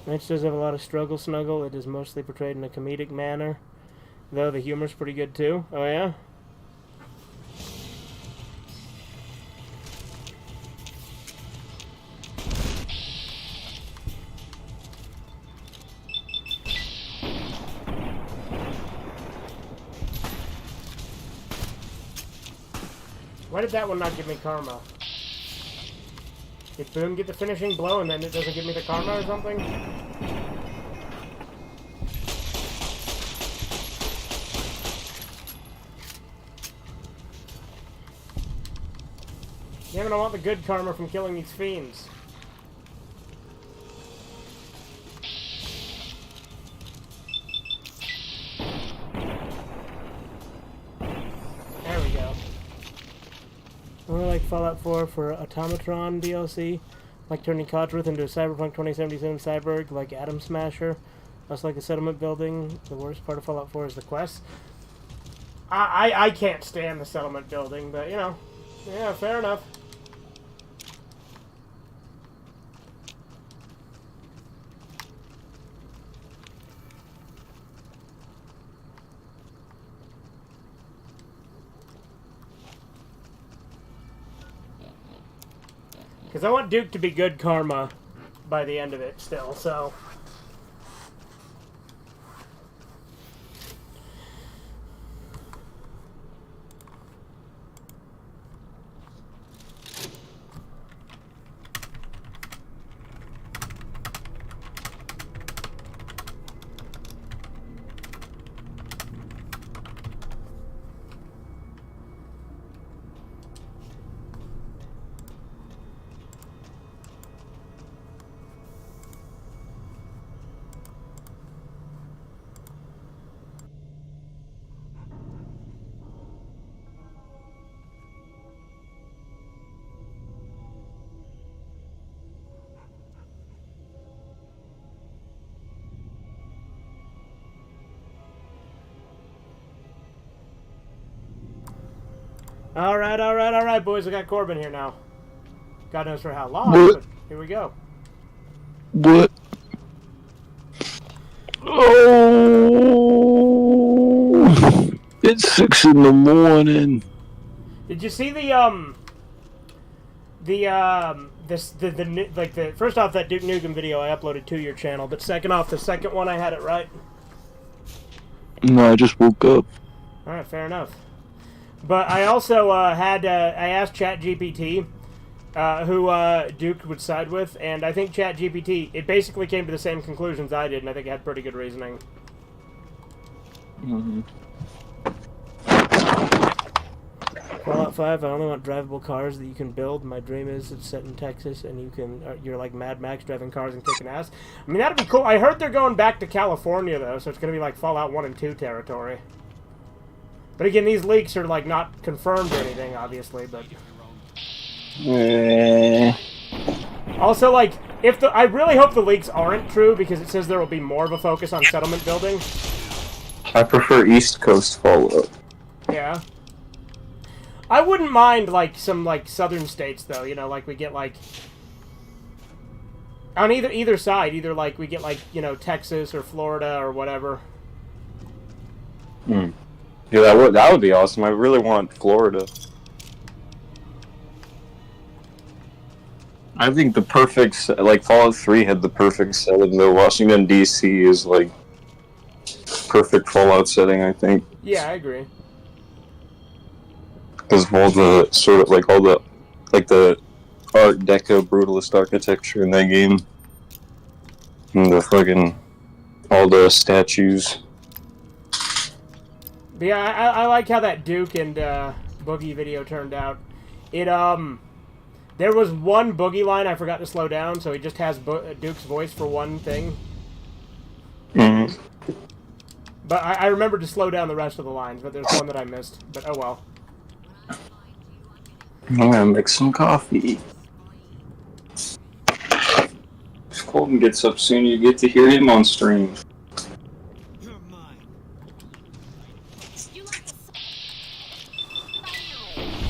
[SPEAKER 1] Mitch does have a lot of struggle snuggle. It is mostly portrayed in a comedic manner, though the humor's pretty good too. Oh yeah? Why did that one not give me karma? Did Boone get the finishing blow and then it doesn't give me the karma or something? Damn it, I want the good karma from killing these fiends. There we go. More like Fallout 4 for Automatron DLC, like turning Codsworth into a Cyberpunk 2077 cyborg, like Atom Smasher. Less like the settlement building. The worst part of Fallout 4 is the quests. I can't stand the settlement building, but you know, yeah, fair enough. Because I want Duke to be good karma by the end of it still, so... Alright, boys, I got Corbin here now. God knows for how long,
[SPEAKER 12] What?
[SPEAKER 1] but here we go.
[SPEAKER 12] What? Oh, it's 6 in the morning.
[SPEAKER 1] Did you see the first off, that Duke Nukem video I uploaded to your channel, but second off, the second one I had it right?
[SPEAKER 12] No, I just woke up.
[SPEAKER 1] Alright, fair enough. But I also I asked ChatGPT who Duke would side with, and I think ChatGPT, it basically came to the same conclusions I did, and I think it had pretty good reasoning.
[SPEAKER 12] Mm-hmm.
[SPEAKER 1] Fallout 5, I only want drivable cars that you can build. My dream is it's set in Texas, and you're like Mad Max driving cars and kicking ass. I mean, that'd be cool. I heard they're going back to California, though, so it's going to be like Fallout 1 and 2 territory. But again, these leaks are like not confirmed or anything, obviously, but... Also, like, I really hope the leaks aren't true, because it says there will be more of a focus on settlement building.
[SPEAKER 12] I prefer East Coast Fallout.
[SPEAKER 1] Yeah. I wouldn't mind, like, some, like, southern states, though, you know, like, we get, like... On either side, either, like, we get, like, you know, Texas or Florida or whatever.
[SPEAKER 12] Hmm. Yeah, that would be awesome. I really want Florida. I think the perfect, like, Fallout 3 had the perfect setting, though. Washington, D.C. is, like, perfect Fallout setting, I think.
[SPEAKER 1] Yeah, I agree.
[SPEAKER 12] Because of all the, sort of, like, all the, like, the Art Deco brutalist architecture in that game. And the fucking, all the statues.
[SPEAKER 1] But yeah, I like how that Duke and Boogie video turned out. There was one Boogie line I forgot to slow down, so he just has Duke's voice for one thing.
[SPEAKER 12] Mm-hmm.
[SPEAKER 1] But I remembered to slow down the rest of the lines, but there's one that I missed. But oh well.
[SPEAKER 12] I'm gonna make some coffee. If Colton gets up soon, you get to hear him on stream.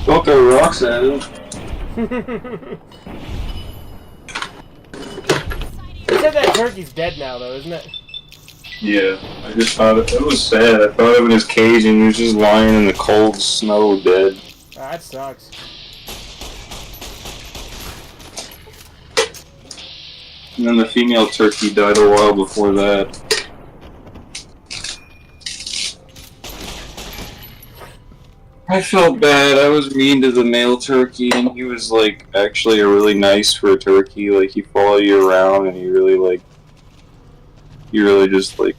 [SPEAKER 12] Don't throw rocks at him.
[SPEAKER 1] They said that turkey's dead now, though, isn't it?
[SPEAKER 12] Yeah, I just thought it was sad. I thought of it in his cage and he was just lying in the cold snow dead.
[SPEAKER 1] Oh, that sucks.
[SPEAKER 12] And then the female turkey died a while before that. I felt bad. I was mean to the male turkey, and he was like actually a really nice for a turkey. Like he followed you around, and he really just like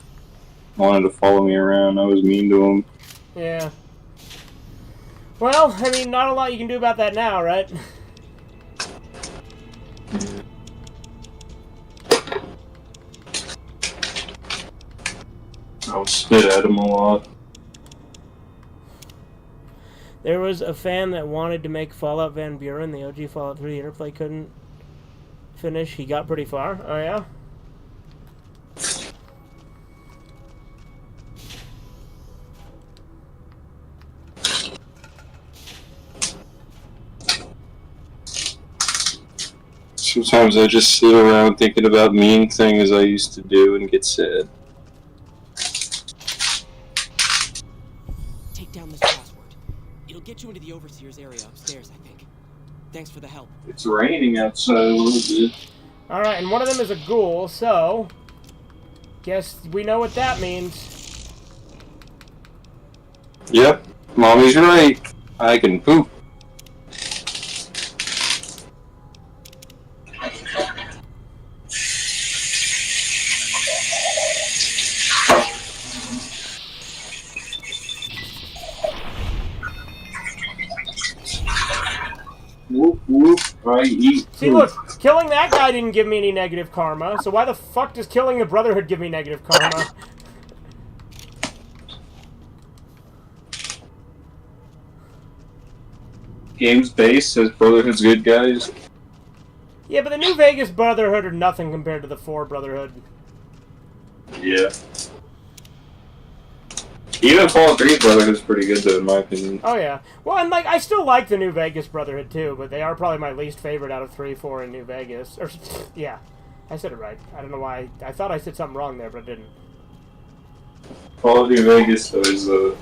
[SPEAKER 12] wanted to follow me around. I was mean to him.
[SPEAKER 1] Yeah. Well, I mean, not a lot you can do about that now, right?
[SPEAKER 12] I would spit at him a lot.
[SPEAKER 1] There was a fan that wanted to make Fallout Van Buren, the OG Fallout 3 Interplay, couldn't finish. He got pretty far. Oh, yeah?
[SPEAKER 12] Sometimes I just sit around thinking about mean things I used to do and get sad.
[SPEAKER 13] Take down this password. It'll get you into the Overseer's area upstairs, I think. Thanks for the help.
[SPEAKER 12] It's raining outside a little bit.
[SPEAKER 1] Alright, and one of them is a ghoul, so... Guess we know what that means.
[SPEAKER 12] Yep, Mommy's right. I can poop. Whoop, whoop, I eat poop.
[SPEAKER 1] See, look, killing that guy didn't give me any negative karma, so why the fuck does killing the Brotherhood give me negative karma?
[SPEAKER 12] Games base says Brotherhood's good guys.
[SPEAKER 1] Yeah, but the New Vegas Brotherhood are nothing compared to the 4 Brotherhood.
[SPEAKER 12] Yeah. Even Fallout 3 Brotherhood is pretty good, though, in my opinion.
[SPEAKER 1] Oh yeah. Well, and like I still like the New Vegas Brotherhood too, but they are probably my least favorite out of 3, 4, and New Vegas. Or yeah, I said it right. I don't know why. I thought I said something wrong there, but I didn't.
[SPEAKER 12] Fallout New Vegas, though, is New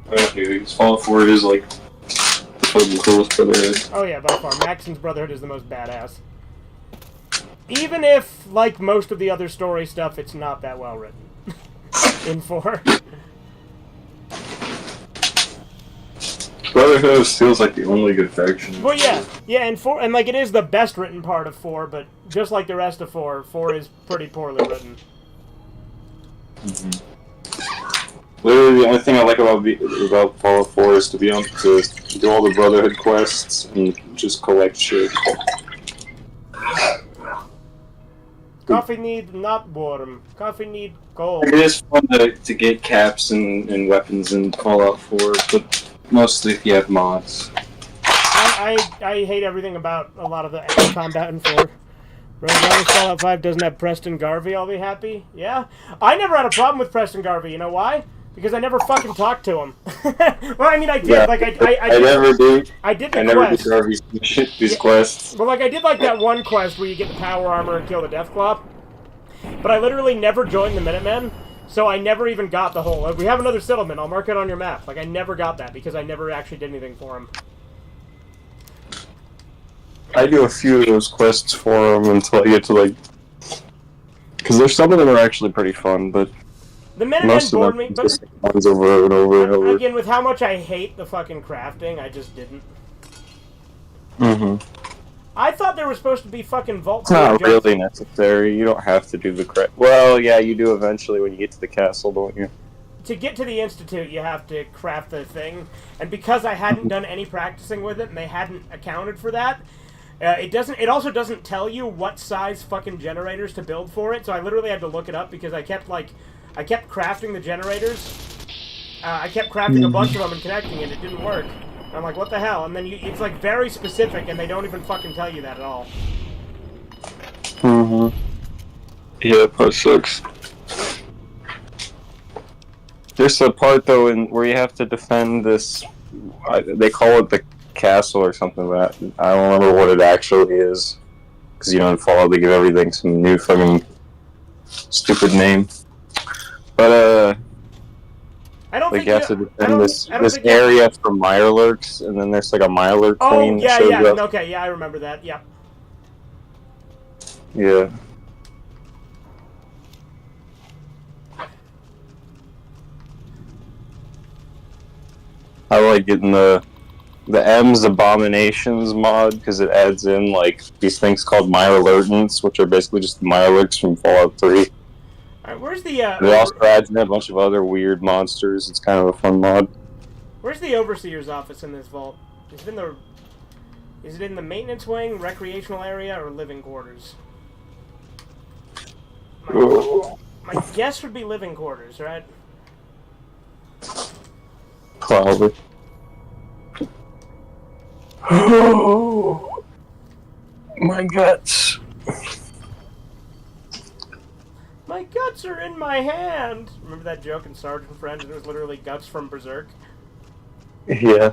[SPEAKER 12] Vegas. Fallout 4 is like the coolest Brotherhood.
[SPEAKER 1] Oh yeah, by far. Maxon's Brotherhood is the most badass. Even if, like most of the other story stuff, it's not that well written. In 4.
[SPEAKER 12] Brotherhood feels like the only good faction.
[SPEAKER 1] Well, yeah, and 4, and like it is the best written part of 4, but just like the rest of 4, 4 is pretty poorly written.
[SPEAKER 12] Literally, the only thing I like about Fallout 4 is to be able to do all the Brotherhood quests and just collect shit.
[SPEAKER 1] Coffee need not warm. Coffee need cold.
[SPEAKER 12] It is fun to get caps and weapons in Fallout 4, but mostly if you have mods.
[SPEAKER 1] I hate everything about a lot of the combat in 4. As long as Fallout 5 doesn't have Preston Garvey, I'll be happy. Yeah? I never had a problem with Preston Garvey. You know why? Because I never fucking talked to him. Well, I mean, I did.
[SPEAKER 12] Yeah,
[SPEAKER 1] like, I
[SPEAKER 12] never do.
[SPEAKER 1] I did the
[SPEAKER 12] I never
[SPEAKER 1] quest.
[SPEAKER 12] did Garvey's these quests.
[SPEAKER 1] Well, like, I did, like, that one quest where you get the power armor and kill the Deathclaw. But I literally never joined the Minutemen, so I never even got the whole, we have another settlement, I'll mark it on your map. Like, I never got that because I never actually did anything for him.
[SPEAKER 12] I do a few of those quests for them until I get to, like... Because there's some of them are actually pretty fun, but...
[SPEAKER 1] The Minutemen
[SPEAKER 12] most
[SPEAKER 1] bored
[SPEAKER 12] of
[SPEAKER 1] me,
[SPEAKER 12] them
[SPEAKER 1] but...
[SPEAKER 12] just ones over and over and over.
[SPEAKER 1] Again, with how much I hate the fucking crafting, I just didn't. I thought there was supposed to be fucking vault.
[SPEAKER 12] It's not really necessary. You don't have to do the craft. Well, yeah, you do eventually when you get to the castle, don't you?
[SPEAKER 1] To get to the Institute, you have to craft the thing. And because I hadn't done any practicing with it, and they hadn't accounted for that, it also doesn't tell you what size fucking generators to build for it, so I literally had to look it up because I kept crafting the generators. I kept crafting a bunch of them and connecting it. It didn't work. And I'm like, what the hell? And then it's like very specific, and they don't even fucking tell you that at all.
[SPEAKER 12] Yeah, that part sucks. There's a part though where you have to defend this. They call it the castle or something like that. I don't remember what it actually is, because in Fallout they give everything some new fucking stupid name. But
[SPEAKER 1] I don't think
[SPEAKER 12] you have to defend this area from Mirelurks, and then there's like a Mirelurk queen.
[SPEAKER 1] Oh, yeah,
[SPEAKER 12] that shows up.
[SPEAKER 1] Okay, yeah, I remember that, yeah.
[SPEAKER 12] Yeah. I like getting the M's Abominations mod, because it adds in, like, these things called Mirelurtants, which are basically just the Mirelurks from Fallout 3.
[SPEAKER 1] Alright, where's the,
[SPEAKER 12] It also adds in a bunch of other weird monsters. It's kind of a fun mod.
[SPEAKER 1] Where's the Overseer's office in this vault? Is it in the maintenance wing, recreational area, or living quarters? My guess would be living quarters, right?
[SPEAKER 12] Probably. Oh, my guts.
[SPEAKER 1] My guts are in my hand! Remember that joke in Sergeant Friends? It was literally guts from Berserk.
[SPEAKER 12] Yeah.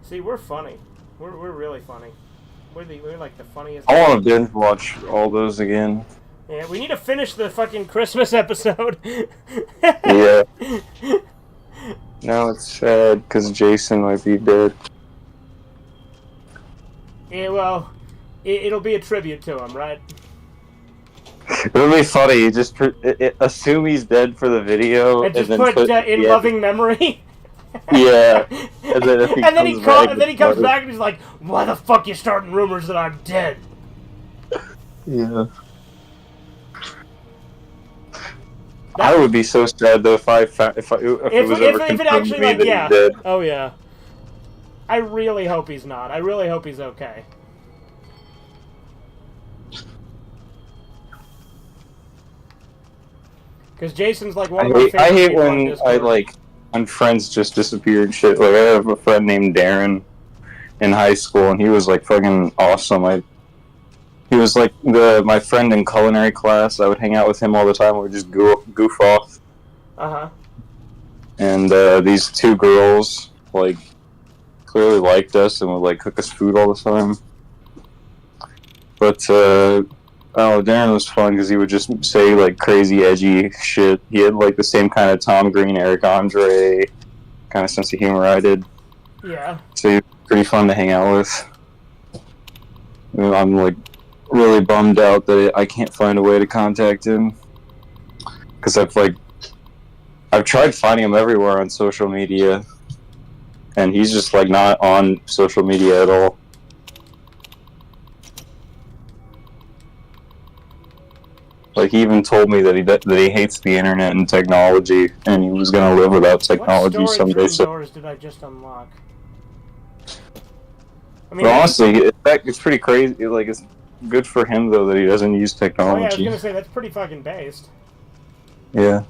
[SPEAKER 1] See, we're funny. We're really funny. We're like the funniest.
[SPEAKER 12] I want to binge watch all those again.
[SPEAKER 1] Yeah, we need to finish the fucking Christmas episode.
[SPEAKER 12] Yeah. Now it's sad because Jason might be dead.
[SPEAKER 1] Yeah, well, it'll be a tribute to him, right?
[SPEAKER 12] It'll be funny. You just assume he's dead for the video,
[SPEAKER 1] And just
[SPEAKER 12] then
[SPEAKER 1] put in loving memory.
[SPEAKER 12] Yeah. And then if he
[SPEAKER 1] comes back and he's like, "Why the fuck you starting rumors that I'm dead?"
[SPEAKER 12] Yeah. I would be so sad though if it was ever confirmed
[SPEAKER 1] actually,
[SPEAKER 12] to me
[SPEAKER 1] like,
[SPEAKER 12] that
[SPEAKER 1] yeah.
[SPEAKER 12] he's dead.
[SPEAKER 1] Oh yeah. I really hope he's not. I really hope he's okay. Because Jason's like one of my favorite
[SPEAKER 12] I hate
[SPEAKER 1] people on
[SPEAKER 12] when
[SPEAKER 1] Discord.
[SPEAKER 12] when friends just disappear and shit. Like I have a friend named Darren in high school, and he was like fucking awesome. He was like my friend in culinary class. I would hang out with him all the time. We would just goof off.
[SPEAKER 1] Uh-huh.
[SPEAKER 12] And these two girls, like, clearly liked us and would, like, cook us food all the time. But, Darren was fun because he would just say, like, crazy, edgy shit. He had, like, the same kind of Tom Green, Eric Andre kind of sense of humor I did.
[SPEAKER 1] Yeah.
[SPEAKER 12] So he was pretty fun to hang out with. I'm, like, really bummed out that I can't find a way to contact him. Because I've tried finding him everywhere on social media. And he's just, like, not on social media at all. Like, he even told me that he hates the internet and technology, and he was gonna live without technology
[SPEAKER 1] what
[SPEAKER 12] someday.
[SPEAKER 1] storage
[SPEAKER 12] So,
[SPEAKER 1] doors did I just unlock? I mean,
[SPEAKER 12] but honestly, it's pretty crazy. Like, it's good for him though that he doesn't use
[SPEAKER 1] oh
[SPEAKER 12] technology.
[SPEAKER 1] yeah, I was gonna say that's pretty fucking based.
[SPEAKER 12] Yeah.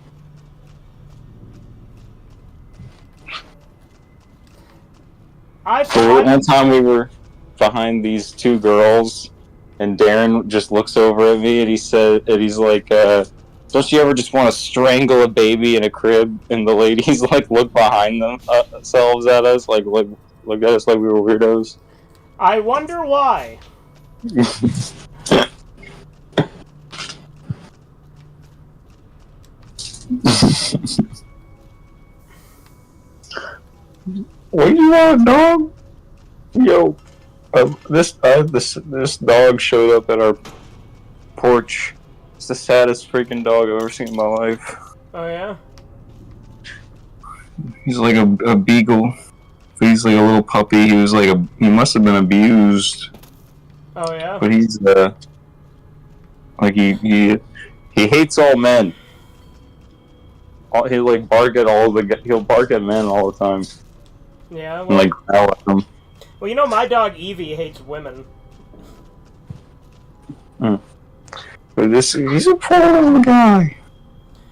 [SPEAKER 12] One time we were behind these two girls, and Darren just looks over at me and he's like, "Don't you ever just want to strangle a baby in a crib?" And the ladies like look behind themselves at us, like look at us like we were weirdos.
[SPEAKER 1] I wonder why.
[SPEAKER 12] What do you want, dog? Yo, this dog showed up at our porch. It's the saddest freaking dog I've ever seen in my life.
[SPEAKER 1] Oh yeah?
[SPEAKER 12] He's like a beagle. He's like a little puppy. He must have been abused.
[SPEAKER 1] Oh yeah?
[SPEAKER 12] But he's like he hates all men. He'll like he'll bark at men all the time.
[SPEAKER 1] Yeah. Well,
[SPEAKER 12] And like growl at them.
[SPEAKER 1] well, you know my dog Evie hates women.
[SPEAKER 12] But he's a poor little guy.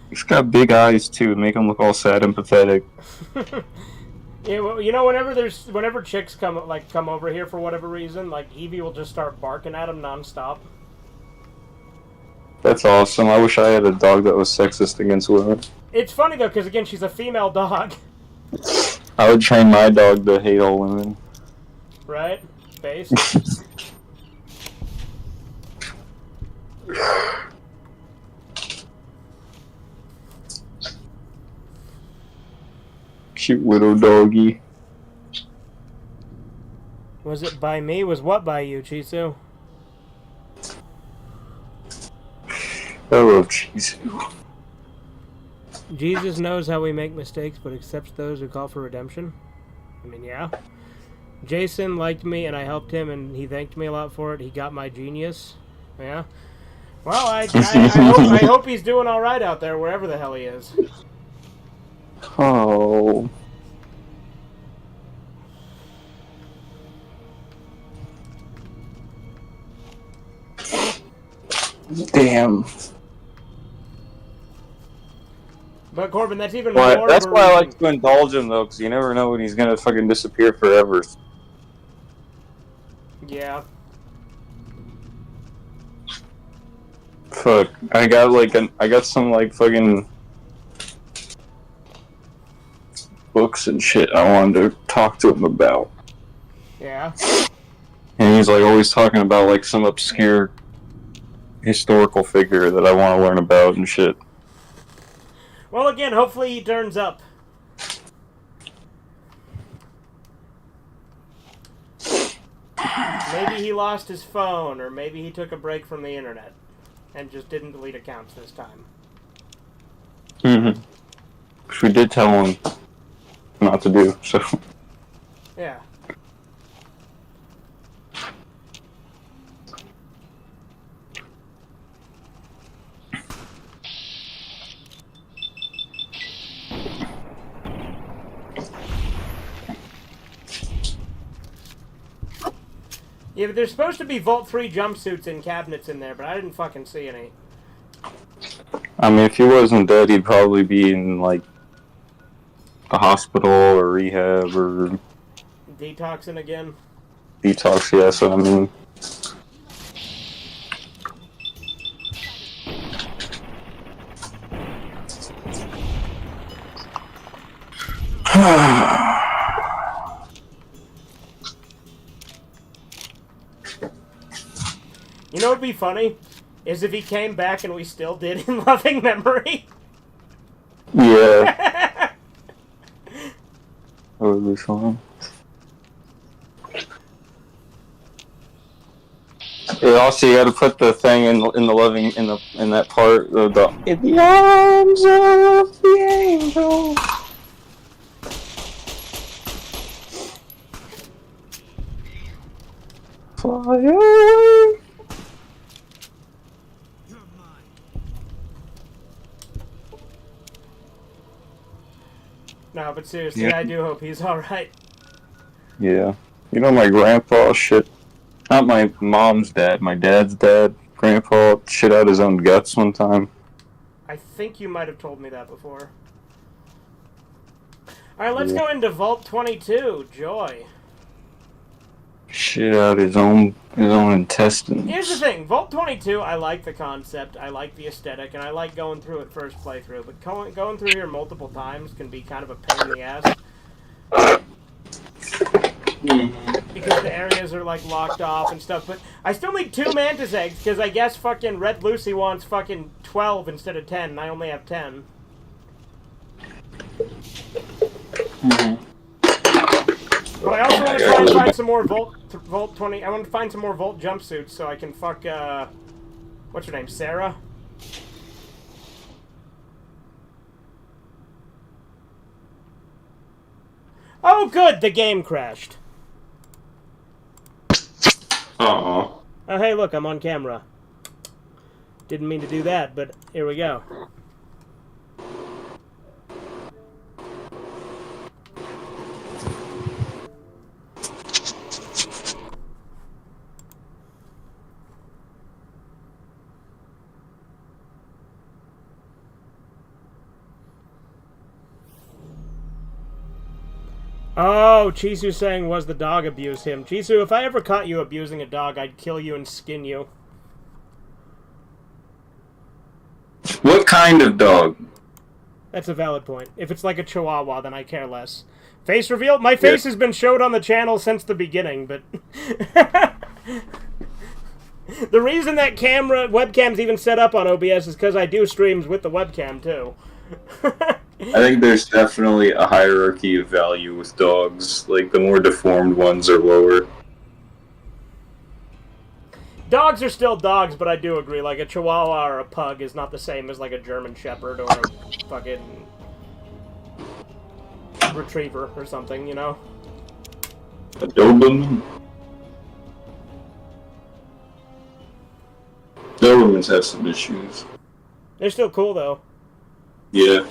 [SPEAKER 12] He's got big eyes too, make him look all sad and pathetic.
[SPEAKER 1] Yeah, well, you know, whenever chicks come over here for whatever reason, like Evie will just start barking at him nonstop.
[SPEAKER 12] That's awesome. I wish I had a dog that was sexist against women.
[SPEAKER 1] It's funny though, because again, she's a female dog.
[SPEAKER 12] I would train my dog to hate all women.
[SPEAKER 1] Right? Based.
[SPEAKER 12] Cute little doggy.
[SPEAKER 1] Was it by me? Was what by you, Chisu?
[SPEAKER 12] I love Chisu.
[SPEAKER 1] Jesus knows how we make mistakes, but accepts those who call for redemption. I mean, yeah. Jason liked me, and I helped him, and he thanked me a lot for it. He got my genius. Yeah. Well, I hope he's doing all right out there, wherever the hell he is.
[SPEAKER 12] Oh. Damn.
[SPEAKER 1] But Corbin, that's even more.
[SPEAKER 12] That's why I like to indulge him though, because you never know when he's gonna fucking disappear forever.
[SPEAKER 1] Yeah.
[SPEAKER 12] Fuck. I got some like fucking books and shit I wanted to talk to him about.
[SPEAKER 1] Yeah.
[SPEAKER 12] And he's like always talking about like some obscure historical figure that I want to learn about and shit.
[SPEAKER 1] Well, again, hopefully he turns up. Maybe he lost his phone, or maybe he took a break from the internet and just didn't delete accounts this time.
[SPEAKER 12] Mm-hmm. Which we did tell him not to do, so.
[SPEAKER 1] Yeah. Yeah, but there's supposed to be Vault 3 jumpsuits in cabinets in there, but I didn't fucking see any.
[SPEAKER 12] I mean, if he wasn't dead, he'd probably be in, like, a hospital or rehab or...
[SPEAKER 1] Detoxing again?
[SPEAKER 12] Detox, yeah, that's what I mean.
[SPEAKER 1] You know what would be funny? Is if he came back and we still did in loving memory.
[SPEAKER 12] Yeah. That would be fun. Yeah, also you gotta put the thing in the loving in that part of the in the arms of the angel. Fly away.
[SPEAKER 1] No, but seriously,
[SPEAKER 12] Yeah.
[SPEAKER 1] I do hope he's alright.
[SPEAKER 12] Yeah. You know my grandpa shit. Not my mom's dad, my dad's dad. Grandpa shit out his own guts one time.
[SPEAKER 1] I think you might have told me that before. Alright, let's
[SPEAKER 12] Yeah.
[SPEAKER 1] go into Vault 22. Joy.
[SPEAKER 12] Shit out his own intestines.
[SPEAKER 1] Here's the thing. Vault 22, I like the concept, I like the aesthetic, and I like going through it first playthrough. But going through here multiple times can be kind of a pain in the ass. Because the areas are, like, locked off and stuff. But I still need 2 Mantis eggs, because I guess fucking Red Lucy wants fucking 12 instead of 10, and I only have 10. But I also want to try and find some more Vault 20... I want to find some more Vault jumpsuits so I can fuck, what's her name? Sarah? Oh, good! The game crashed.
[SPEAKER 12] Uh-oh.
[SPEAKER 1] Oh, hey, look, I'm on camera. Didn't mean to do that, but here we go. Oh, Chisu's saying, was the dog abused him? Chisu, if I ever caught you abusing a dog, I'd kill you and skin you.
[SPEAKER 12] What kind of dog?
[SPEAKER 1] That's a valid point. If it's like a chihuahua, then I care less. Face reveal? My face has been showed on the channel since the beginning, but... The reason that webcam's even set up on OBS is because I do streams with the webcam, too.
[SPEAKER 12] I think there's definitely a hierarchy of value with dogs. Like, the more deformed ones are lower.
[SPEAKER 1] Dogs are still dogs, but I do agree. Like, a chihuahua or a pug is not the same as, like, a German shepherd or a fucking retriever or something, you know?
[SPEAKER 12] A Doberman? Dobermans have some issues.
[SPEAKER 1] They're still cool, though.
[SPEAKER 12] Yeah.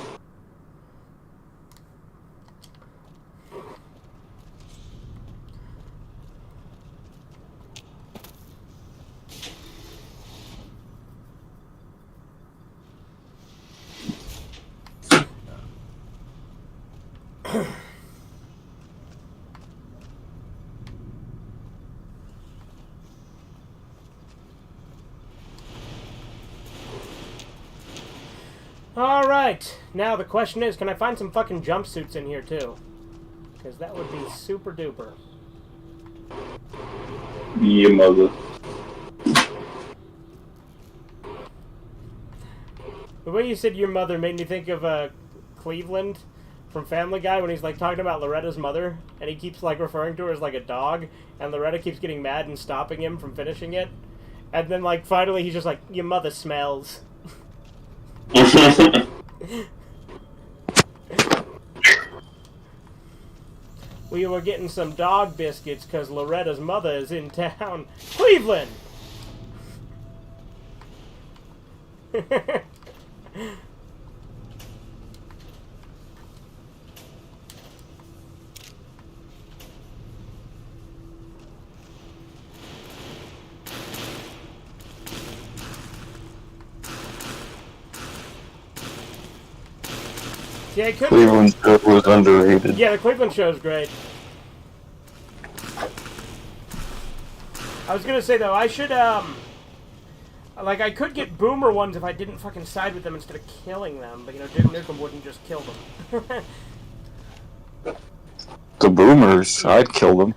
[SPEAKER 1] Alright, now the question is, can I find some fucking jumpsuits in here too? Because that would be super duper.
[SPEAKER 12] Your mother.
[SPEAKER 1] The way you said your mother made me think of Cleveland from Family Guy when he's like talking about Loretta's mother, and he keeps like referring to her as like a dog, and Loretta keeps getting mad and stopping him from finishing it. And then like finally he's just like, your mother smells. We were getting some dog biscuits because Loretta's mother is in town. Cleveland! Yeah, it could
[SPEAKER 12] Cleveland show was underrated.
[SPEAKER 1] Yeah, the Cleveland show's great. I was gonna say though, I should like I could get boomer ones if I didn't fucking side with them instead of killing them, but you know, Duke Nukem wouldn't just kill them.
[SPEAKER 12] The boomers, I'd kill them.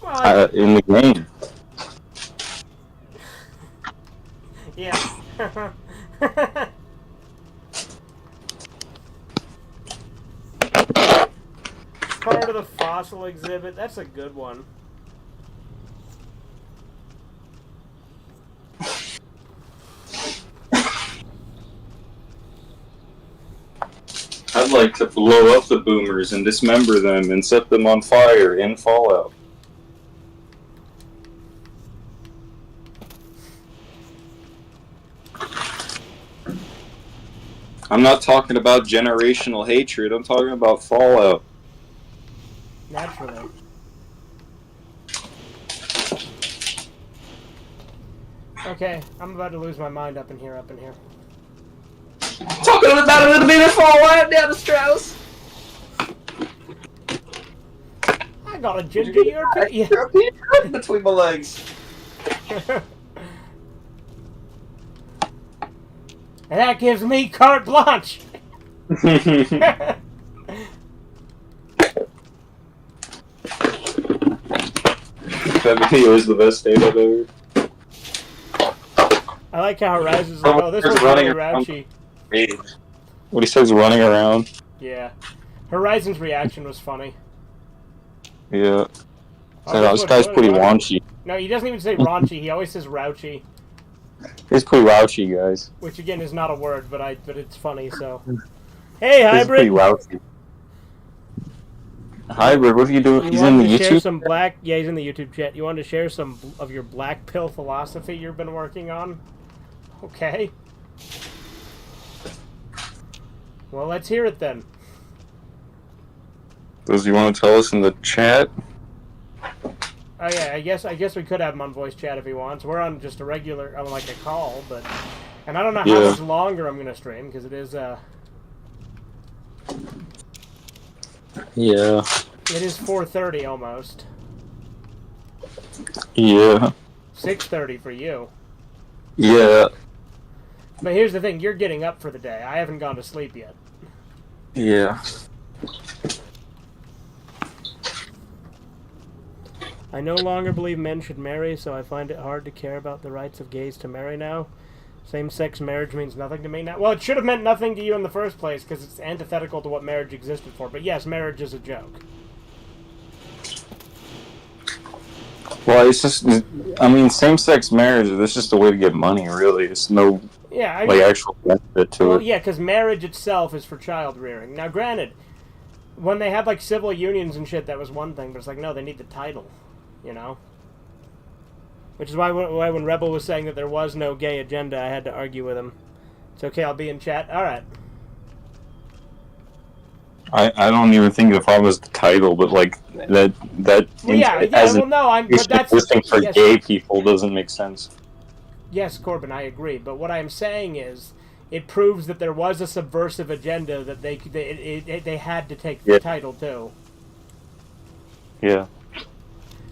[SPEAKER 1] Well,
[SPEAKER 12] In the game.
[SPEAKER 1] Yeah. Part of the fossil exhibit. That's a good one.
[SPEAKER 12] I'd like to blow up the boomers and dismember them and set them on fire in Fallout. I'm not talking about generational hatred, I'm talking about Fallout.
[SPEAKER 1] Naturally. Okay, I'm about to lose my mind up in here.
[SPEAKER 12] Talking about a little bit of Fallout down the Strauss.
[SPEAKER 1] I got a ginger European
[SPEAKER 12] between my legs.
[SPEAKER 1] And that gives me carte blanche.
[SPEAKER 12] That video is the best date I've ever.
[SPEAKER 1] I like how Horizon's like, oh, this one's really Rouchy.
[SPEAKER 12] What he says, running around.
[SPEAKER 1] Yeah. Horizon's reaction was funny.
[SPEAKER 12] Yeah.
[SPEAKER 1] Oh,
[SPEAKER 12] this guy's pretty raunchy.
[SPEAKER 1] No, he doesn't even say raunchy. He always says Rouchy.
[SPEAKER 12] He's pretty raunchy, guys.
[SPEAKER 1] Which again is not a word, but it's funny. So, hey, Hybrid.
[SPEAKER 12] He's pretty raunchy. Hybrid, what are you doing? He's in the YouTube.
[SPEAKER 1] Yeah, he's in the YouTube chat. You wanted to share some of your black pill philosophy you've been working on? Okay. Well, let's hear it then.
[SPEAKER 12] Does he want to tell us in the chat?
[SPEAKER 1] Oh yeah, I guess we could have him on voice chat if he wants. We're on just a regular, like a call, but and I don't know how much longer I'm gonna stream because it is
[SPEAKER 12] Yeah.
[SPEAKER 1] It is 4:30 almost.
[SPEAKER 12] Yeah.
[SPEAKER 1] 6:30 for you.
[SPEAKER 12] Yeah.
[SPEAKER 1] But here's the thing: you're getting up for the day. I haven't gone to sleep yet.
[SPEAKER 12] Yeah.
[SPEAKER 1] I no longer believe men should marry, so I find it hard to care about the rights of gays to marry now. Same-sex marriage means nothing to me now. Well, it should have meant nothing to you in the first place, because it's antithetical to what marriage existed for. But yes, marriage is a joke.
[SPEAKER 12] Well, it's just, I mean, same-sex marriage, that's just a way to get money, really. It's no, actual benefit to it.
[SPEAKER 1] Yeah, because marriage itself is for child rearing. Now, granted, when they had, civil unions and shit, that was one thing, but it's like, no, they need the title, you know? Which is why when Rebel was saying that there was no gay agenda, I had to argue with him. It's okay, I'll be in chat. Alright.
[SPEAKER 12] I don't even think if I was the title, but but that's existing for gay people doesn't make sense.
[SPEAKER 1] Yes, Corbin, I agree. But what I am saying is, it proves that there was a subversive agenda that they had to take the title to.
[SPEAKER 12] Yeah.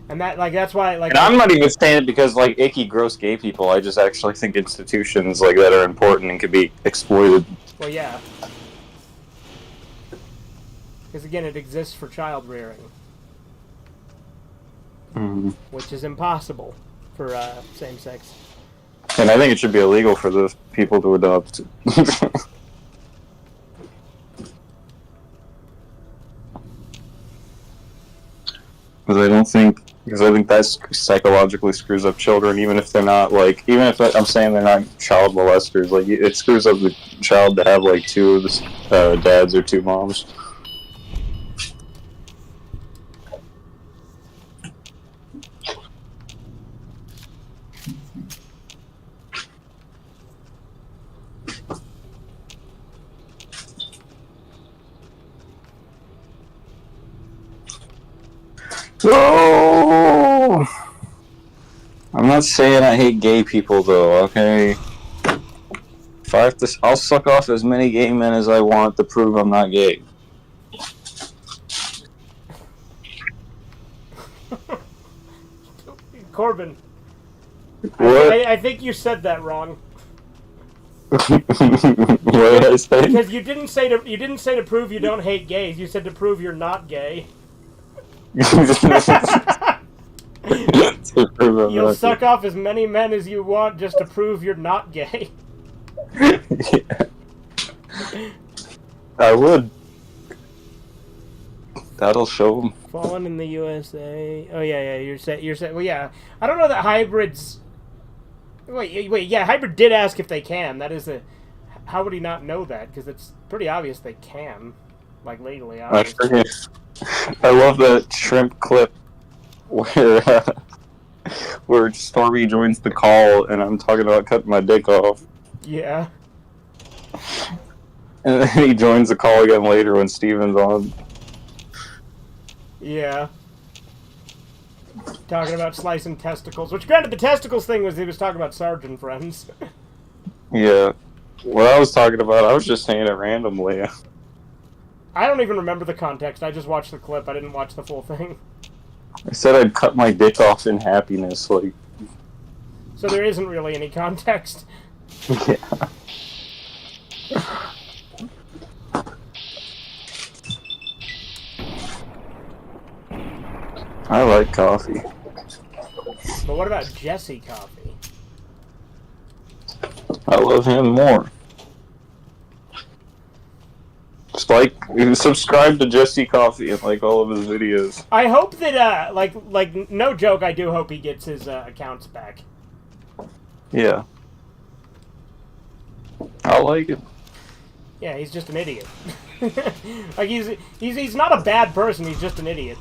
[SPEAKER 1] And that's why
[SPEAKER 12] and I'm not even saying it because icky, gross gay people. I just actually think institutions that are important and could be exploited.
[SPEAKER 1] Well, yeah. Because again, it exists for child rearing, which is impossible for same sex.
[SPEAKER 12] And I think it should be illegal for those people to adopt. Because I think that psychologically screws up children, even if they're not even if I'm saying they're not child molesters, it screws up the child to have two of the dads or two moms. Oh, I'm not saying I hate gay people, though, okay? If I have to, I'll suck off as many gay men as I want to prove I'm not gay.
[SPEAKER 1] Corbin.
[SPEAKER 12] What?
[SPEAKER 1] I think you said that wrong.
[SPEAKER 12] What did I say?
[SPEAKER 1] Because you didn't say to prove you don't hate gays. You said to prove you're not gay. You'll suck off as many men as you want just to prove you're not gay.
[SPEAKER 12] Yeah. I would. That'll show them.
[SPEAKER 1] Fallen in the USA. Oh yeah. You're saying. Well, yeah. I don't know that hybrids. Wait. Yeah, hybrid did ask if they can. That is a. How would he not know that? Because it's pretty obvious they can, like legally. Obvious.
[SPEAKER 12] I love that shrimp clip where Stormy joins the call, and I'm talking about cutting my dick off.
[SPEAKER 1] Yeah.
[SPEAKER 12] And then he joins the call again later when Steven's on.
[SPEAKER 1] Yeah. Talking about slicing testicles, which granted the testicles thing was he was talking about Sergeant friends.
[SPEAKER 12] Yeah. What I was talking about, I was just saying it randomly.
[SPEAKER 1] I don't even remember the context. I just watched the clip. I didn't watch the full thing.
[SPEAKER 12] I said I'd cut my dick off in happiness, like.
[SPEAKER 1] So there isn't really any context.
[SPEAKER 12] Yeah. I like coffee.
[SPEAKER 1] But what about Jesse Coffee?
[SPEAKER 12] I love him more. Just like, subscribe to Jesse Coffee and like all of his videos.
[SPEAKER 1] I hope that, like no joke, I do hope he gets his accounts back.
[SPEAKER 12] Yeah. I like it.
[SPEAKER 1] Yeah, he's just an idiot. Like he's not a bad person. He's just an idiot.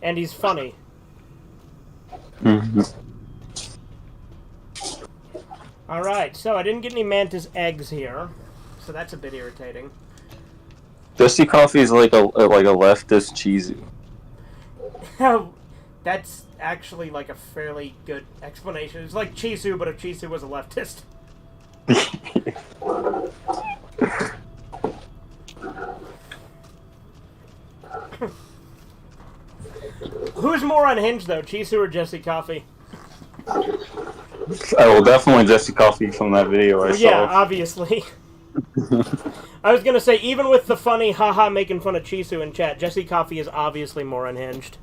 [SPEAKER 1] And he's funny.
[SPEAKER 12] Mm-hmm.
[SPEAKER 1] Alright, so I didn't get any mantis eggs here. So that's a bit irritating.
[SPEAKER 12] Jesse Coffee is like a leftist cheesy.
[SPEAKER 1] That's actually like a fairly good explanation. It's like Chisu, but if Chisu was a leftist. Who's more unhinged, though, Chisu or Jesse Coffee?
[SPEAKER 12] Oh, definitely Jesse Coffee from that video I saw.
[SPEAKER 1] Yeah, obviously. I was gonna say, even with the funny haha making fun of Chisu in chat, Jesse Coffee is obviously more unhinged.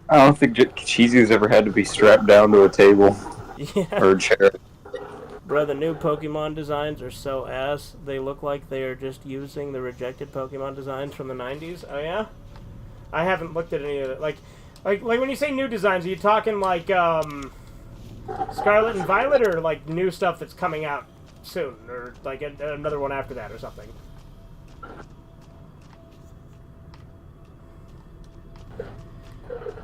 [SPEAKER 12] I don't think Cheesy's ever had to be strapped down to a table.
[SPEAKER 1] Yeah.
[SPEAKER 12] Or a chair.
[SPEAKER 1] Bro, the new Pokemon designs are so ass. They look like they are just using the rejected Pokemon designs from the 90s. Oh, yeah? I haven't looked at any of it. Like when you say new designs, are you talking like, Scarlet and Violet, or like new stuff that's coming out soon? Or like another one after that or something?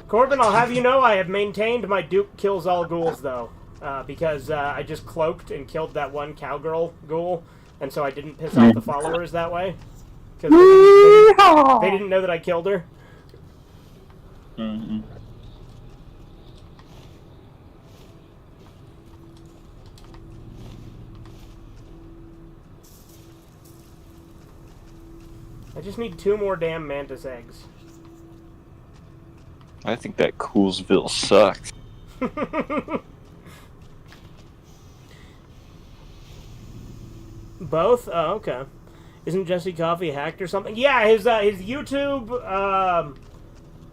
[SPEAKER 1] Corbin, I'll have you know I have maintained my Duke kills all ghouls, though. Because I just cloaked and killed that one cowgirl ghoul, and so I didn't piss off the followers that way. Because they didn't know that I killed her.
[SPEAKER 12] Mm-hmm.
[SPEAKER 1] I just need 2 more damn mantis eggs.
[SPEAKER 12] I think that Coolsville sucks.
[SPEAKER 1] Both? Oh, okay. Isn't Jesse Coffee hacked or something? Yeah, his YouTube,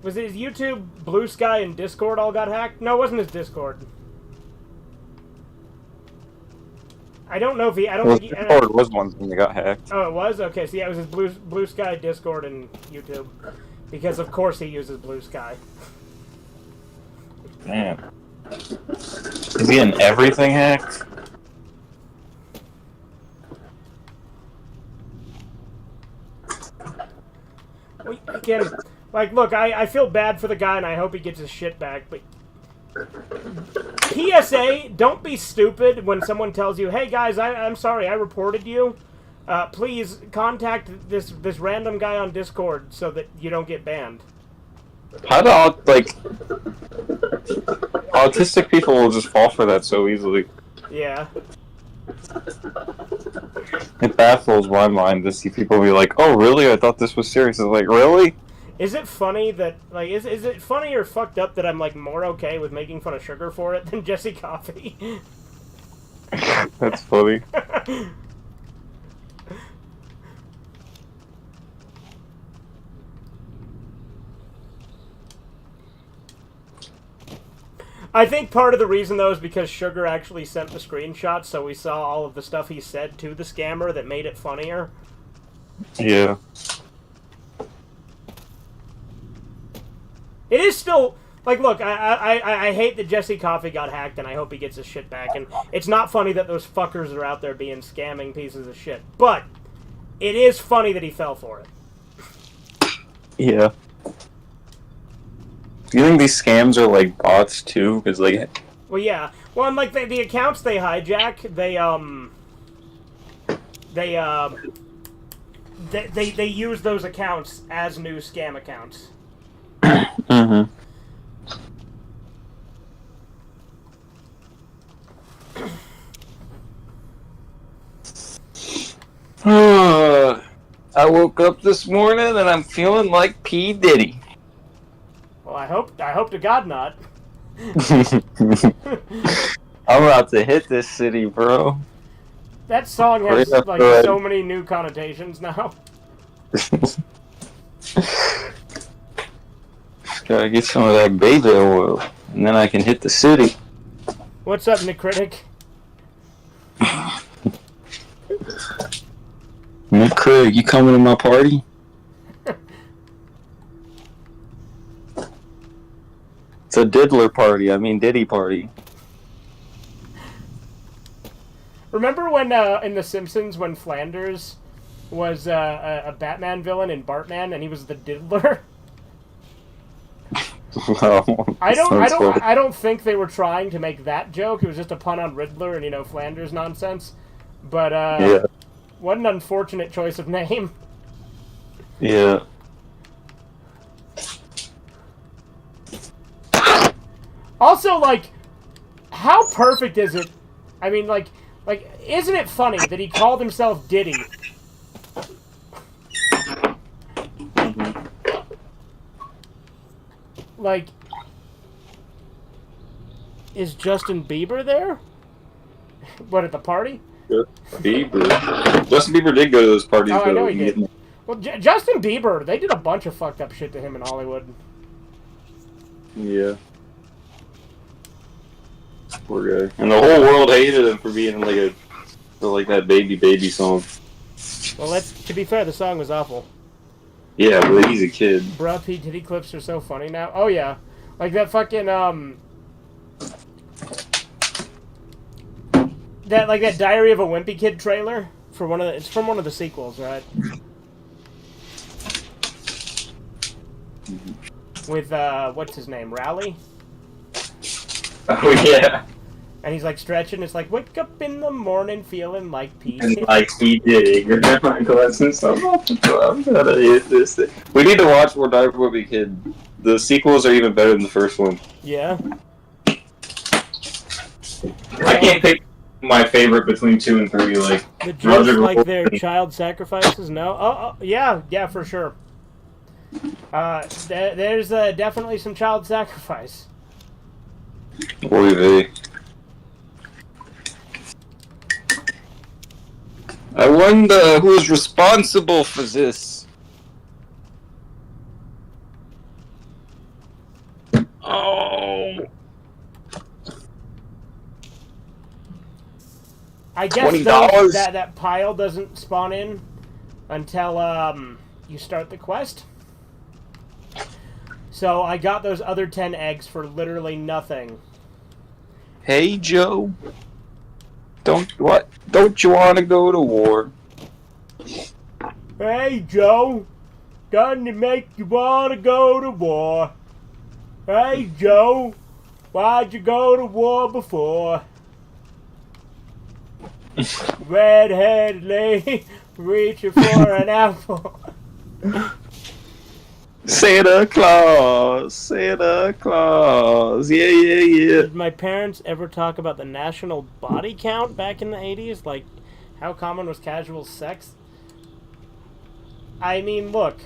[SPEAKER 1] was it his YouTube, Blue Sky, and Discord all got hacked? No, it wasn't his Discord. I don't know if he,
[SPEAKER 12] Discord was one thing that got hacked.
[SPEAKER 1] Oh, it was? Okay, so yeah, it was his Blue Sky, Discord, and YouTube. Because of course he uses Blue Sky.
[SPEAKER 12] Damn. Is he in everything hacked?
[SPEAKER 1] Again, like, look, I feel bad for the guy, and I hope he gets his shit back, but... PSA, don't be stupid when someone tells you, hey, guys, I'm sorry, I reported you. Please contact this random guy on Discord so that you don't get banned.
[SPEAKER 12] How do, autistic people will just fall for that so easily.
[SPEAKER 1] Yeah.
[SPEAKER 12] It baffles my mind to see people be like, "Oh, really? I thought this was serious." It's like, really?
[SPEAKER 1] Is it funny that, like, is it funny or fucked up that I'm, like, more okay with making fun of Sugar for it than Jesse Coffee?
[SPEAKER 12] That's funny.
[SPEAKER 1] I think part of the reason, though, is because Sugar actually sent the screenshots, so we saw all of the stuff he said to the scammer that made it funnier.
[SPEAKER 12] Yeah.
[SPEAKER 1] It is still... Like, look, I hate that Jesse Coffee got hacked, and I hope he gets his shit back. And it's not funny that those fuckers are out there being scamming pieces of shit. But it is funny that he fell for it.
[SPEAKER 12] Yeah. Do you think these scams are like bots too? Because like,
[SPEAKER 1] Well, yeah. Well, and like the accounts they hijack, they use those accounts as new scam accounts.
[SPEAKER 12] mm-hmm. I woke up this morning and I'm feeling like P. Diddy.
[SPEAKER 1] Well, I hope to God not.
[SPEAKER 12] I'm about to hit this city, bro.
[SPEAKER 1] That song has like so many new connotations now.
[SPEAKER 12] Gotta get some of that baby oil, and then I can hit the city.
[SPEAKER 1] What's up, Nick Critic?
[SPEAKER 12] Nick Craig, you coming to my party? It's a diddler party. I mean, Diddy party.
[SPEAKER 1] Remember when in The Simpsons when Flanders was a Batman villain in Bartman and he was the diddler?
[SPEAKER 12] Wow.
[SPEAKER 1] I don't think they were trying to make that joke. It was just a pun on Riddler and Flanders nonsense. But
[SPEAKER 12] yeah.
[SPEAKER 1] What an unfortunate choice of name.
[SPEAKER 12] Yeah.
[SPEAKER 1] Also, like, how perfect is it? I mean, like, isn't it funny that he called himself Diddy? Like, is Justin Bieber there? What, at the party?
[SPEAKER 12] Bieber. Justin Bieber did go to those parties.
[SPEAKER 1] Oh,
[SPEAKER 12] though.
[SPEAKER 1] I know he did. Well, Justin Bieber, they did a bunch of fucked up shit to him in Hollywood.
[SPEAKER 12] Yeah. Poor guy. And the whole world hated him for being like that baby song.
[SPEAKER 1] Well, to be fair, the song was awful.
[SPEAKER 12] Yeah, but he's a kid.
[SPEAKER 1] Bruh, P. Diddy clips are so funny now. Oh, yeah. Like that fucking, that Diary of a Wimpy Kid trailer for it's from one of the sequels, right? With, what's his name? Rowley?
[SPEAKER 12] Oh, yeah.
[SPEAKER 1] And he's like stretching. It's like, wake up in the morning feeling like P.
[SPEAKER 12] Like he did. My glasses. I'm gonna hit this thing. We need to watch more Diary of a Wimpy Kid. The sequels are even better than the first one.
[SPEAKER 1] Yeah.
[SPEAKER 12] I can't pick my favorite between 2 and 3. Like
[SPEAKER 1] the jokes like their child sacrifices. No. Oh, yeah, for sure. There's definitely some child sacrifice.
[SPEAKER 12] Oy vey. I wonder who's responsible for this. Oh.
[SPEAKER 1] I guess
[SPEAKER 12] $20.
[SPEAKER 1] that pile doesn't spawn in until you start the quest. So I got those other 10 eggs for literally nothing.
[SPEAKER 12] Hey Joe. Don't you want to go to war?
[SPEAKER 1] Hey Joe. Doesn't it make you want to go to war? Hey Joe. Why'd you go to war before? Red-headed lady reaching for an apple.
[SPEAKER 12] Santa Claus, yeah.
[SPEAKER 1] Did my parents ever talk about the national body count back in the 80s? Like, How common was casual sex? I mean, look.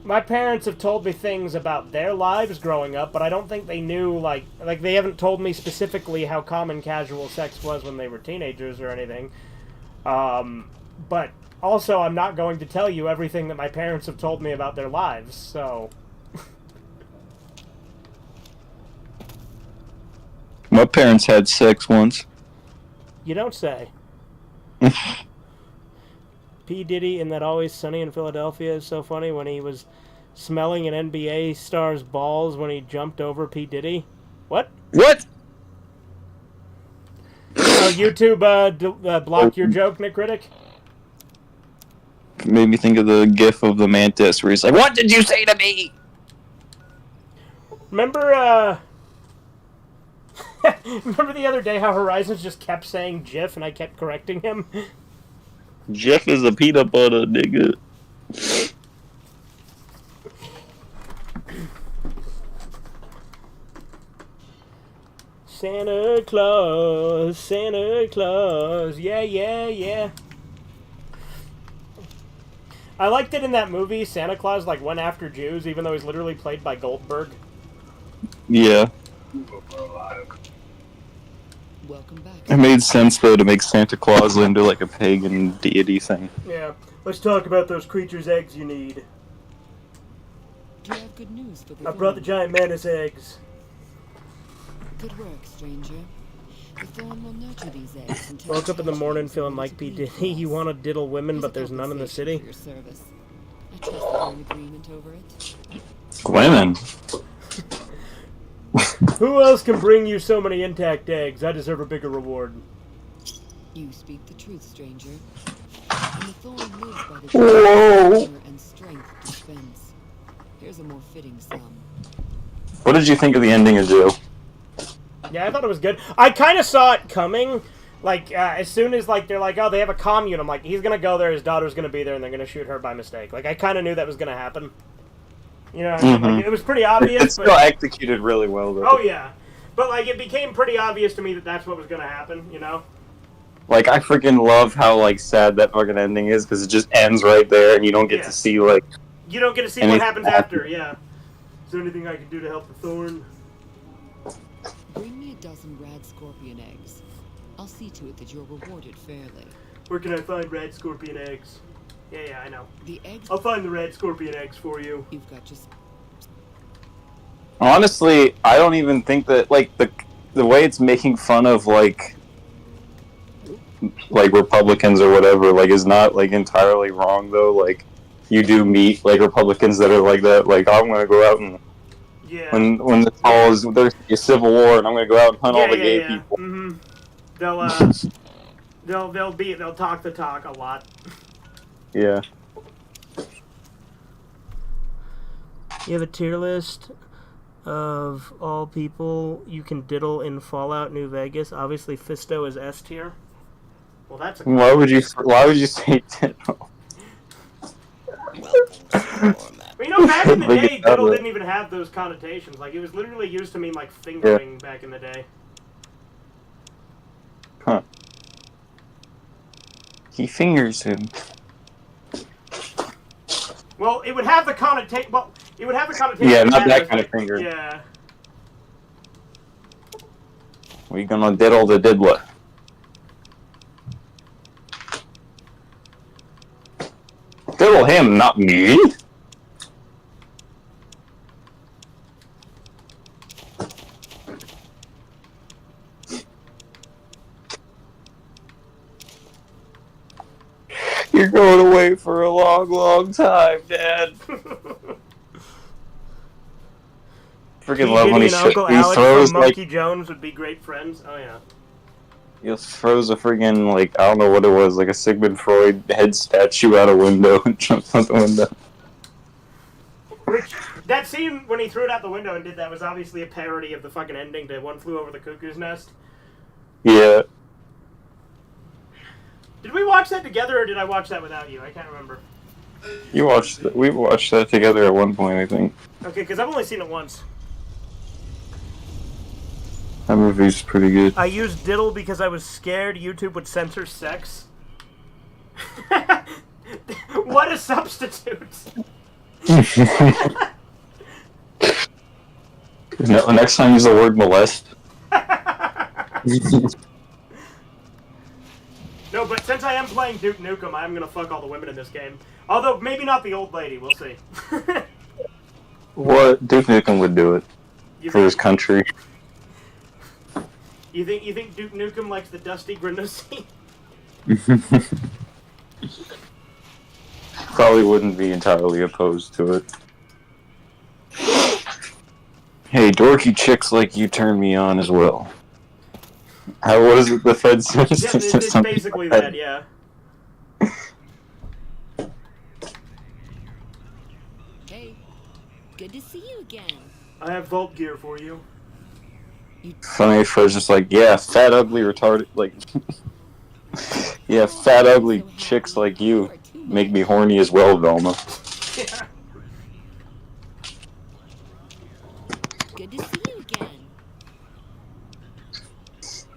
[SPEAKER 1] My parents have told me things about their lives growing up, but I don't think they knew, like they haven't told me specifically how common casual sex was when they were teenagers or anything. But also, I'm not going to tell you everything that my parents have told me about their lives, so...
[SPEAKER 12] My parents had sex once.
[SPEAKER 1] You don't say. P. Diddy in That Always Sunny in Philadelphia is so funny when he was smelling an NBA star's balls when he jumped over P. Diddy. What?
[SPEAKER 12] What?
[SPEAKER 1] Oh, YouTube blocked your joke, Nick Critic?
[SPEAKER 12] Made me think of the gif of the mantis where he's like, "What did you say to me?"
[SPEAKER 1] Remember, remember the other day how Horizons just kept saying GIF and I kept correcting him?
[SPEAKER 12] Jeff is a peanut butter, nigga.
[SPEAKER 1] Santa Claus, yeah, yeah, yeah. I liked it in that movie, Santa Claus, like, went after Jews, even though he's literally played by Goldberg.
[SPEAKER 12] Yeah.
[SPEAKER 7] Welcome back.
[SPEAKER 12] It made sense, though, to make Santa Claus into, like, a pagan deity thing.
[SPEAKER 1] Yeah. Let's talk about those creatures' eggs you need.
[SPEAKER 7] Do you have good news for the
[SPEAKER 1] I brought the giant mantis eggs.
[SPEAKER 7] Good work, stranger. The thorn will nurture these eggs until
[SPEAKER 1] Woke up in the morning feeling like P. Diddy. You want to diddle women, but there's none in the city?
[SPEAKER 7] your service. I trust that we're in agreement over it.
[SPEAKER 12] Women.
[SPEAKER 1] Who else can bring you so many intact eggs? I deserve a bigger reward.
[SPEAKER 7] You speak the truth, stranger. And the thorn lives by the
[SPEAKER 12] Whoa.
[SPEAKER 7] and strength dispense. Here's a more fitting sum.
[SPEAKER 12] What did you think of the ending of Joe?
[SPEAKER 1] Yeah, I thought it was good. I kind of saw it coming. Like, as soon as, like, they're like, oh, they have a commune. I'm like, he's going to go there, his daughter's going to be there, and they're going to shoot her by mistake. Like, I kind of knew that was going to happen. You know what I mean? Like, it was pretty obvious.
[SPEAKER 12] It's still executed really well, though.
[SPEAKER 1] Oh, yeah. But, like, it became pretty obvious to me that that's what was going to happen, you know?
[SPEAKER 12] Like, I freaking love how, like, sad that fucking ending is, because it just ends right there, and you don't get to see, like...
[SPEAKER 1] You don't get to see what happens after, yeah. Is there anything I can do to help the thorn?
[SPEAKER 7] Bring me a dozen rad scorpion eggs. I'll see to it that you're rewarded fairly.
[SPEAKER 1] Where can I find rad scorpion eggs? Yeah, I know.
[SPEAKER 7] The eggs...
[SPEAKER 1] I'll find the rad scorpion eggs for you.
[SPEAKER 7] You've got just...
[SPEAKER 12] Honestly, I don't even think that, like, the way it's making fun of, like Republicans or whatever, like, is not, like, entirely wrong, though. Like, you do meet, like, Republicans that are like that, like, I'm gonna go out and...
[SPEAKER 1] Yeah.
[SPEAKER 12] When this all is, there's a civil war, and I'm gonna go out and hunt all the gay people.
[SPEAKER 1] Mm-hmm. They'll talk the talk a lot.
[SPEAKER 12] Yeah.
[SPEAKER 1] You have a tier list of all people you can diddle in Fallout New Vegas. Obviously, Fisto is S tier. Well, that's a...
[SPEAKER 12] Why would you say diddle?
[SPEAKER 1] Well, you know, back in the day, diddle didn't even have those connotations. Like, it was literally used to mean, like, fingering back in the day.
[SPEAKER 12] Huh. He fingers him.
[SPEAKER 1] Well, it would have the connotation... Well, it would have the connotation...
[SPEAKER 12] Yeah, not that kind of finger.
[SPEAKER 1] Yeah.
[SPEAKER 12] We gonna diddle the diddler. Diddle him, not me. You're going away for a long, long time, Dad. Freaking love when he
[SPEAKER 1] Uncle Alex
[SPEAKER 12] throws
[SPEAKER 1] from
[SPEAKER 12] like
[SPEAKER 1] Monkey Jones would be great friends. Oh yeah.
[SPEAKER 12] he throws a freaking like I don't know what it was, like a Sigmund Freud head statue out a window and jumps out the window.
[SPEAKER 1] Which that scene when he threw it out the window and did that was obviously a parody of the fucking ending to One Flew Over the Cuckoo's Nest.
[SPEAKER 12] Yeah.
[SPEAKER 1] Did we watch that together, or did I watch that without you? I can't remember.
[SPEAKER 12] We watched that together at one point, I think.
[SPEAKER 1] Okay, because I've only seen it once.
[SPEAKER 12] That movie's pretty good.
[SPEAKER 1] I used diddle because I was scared YouTube would censor sex. What a substitute!
[SPEAKER 12] No, next time use the word molest.
[SPEAKER 1] No, but since I am playing Duke Nukem, I'm gonna fuck all the women in this game. Although, maybe not the old lady, we'll see.
[SPEAKER 12] What? Duke Nukem would do it for his country.
[SPEAKER 1] You think Duke Nukem likes the dusty Granusi?
[SPEAKER 12] Probably wouldn't be entirely opposed to it. Hey, dorky chicks like you turn me on as well. What is it the Fed says?
[SPEAKER 1] Yeah, it's basically that, yeah.
[SPEAKER 14] Hey, good to see you again.
[SPEAKER 1] I have vault gear for you.
[SPEAKER 12] Funny if I was just like, yeah, fat, ugly, retarded, like... yeah, fat, ugly chicks like you make me horny as well, Velma.
[SPEAKER 1] Yeah.
[SPEAKER 14] Good to see you again.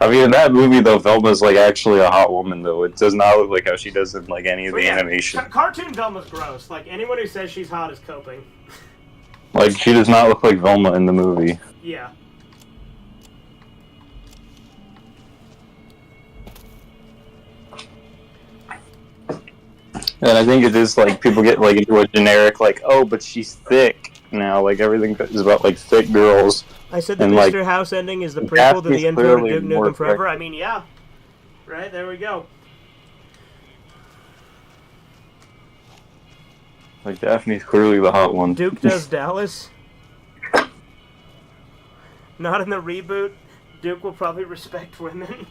[SPEAKER 12] I mean, in that movie, though, Velma's, like, actually a hot woman, though. It does not look like how she does in, like, any of the animation.
[SPEAKER 1] Cartoon Velma's gross. Like, anyone who says she's hot is coping.
[SPEAKER 12] Like, she does not look like Velma in the movie.
[SPEAKER 1] Yeah.
[SPEAKER 12] And I think it is, like, people get, like, into a generic, like, oh, but she's thick now. Like, everything is about, like, thick girls.
[SPEAKER 1] I said the
[SPEAKER 12] and,
[SPEAKER 1] Mr.
[SPEAKER 12] like,
[SPEAKER 1] House ending is the prequel to the intro to Duke Nukem Forever.
[SPEAKER 12] Thick.
[SPEAKER 1] I mean, yeah. Right, there we go.
[SPEAKER 12] Like, Daphne's clearly the hot one.
[SPEAKER 1] Duke does Dallas. Not in the reboot. Duke will probably respect women.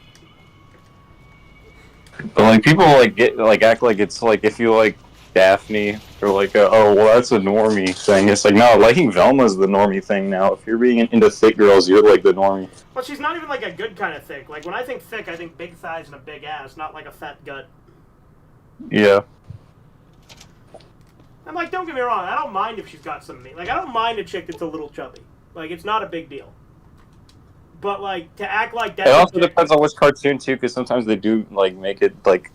[SPEAKER 12] But, like, people, like, act like it's, like, if you like Daphne, or like, oh, well, that's a normie thing. It's like, no, liking Velma's the normie thing now. If you're being into thick girls, you're, like, the normie.
[SPEAKER 1] Well, she's not even, like, a good kind of thick. Like, when I think thick, I think big thighs and a big ass, not, like, a fat gut.
[SPEAKER 12] Yeah.
[SPEAKER 1] And, like, don't get me wrong, I don't mind if she's got some meat. Like, I don't mind a chick that's a little chubby. Like, it's not a big deal. But, like, to act like that...
[SPEAKER 12] It also depends on which cartoon, too, because sometimes they do, like, make it, like,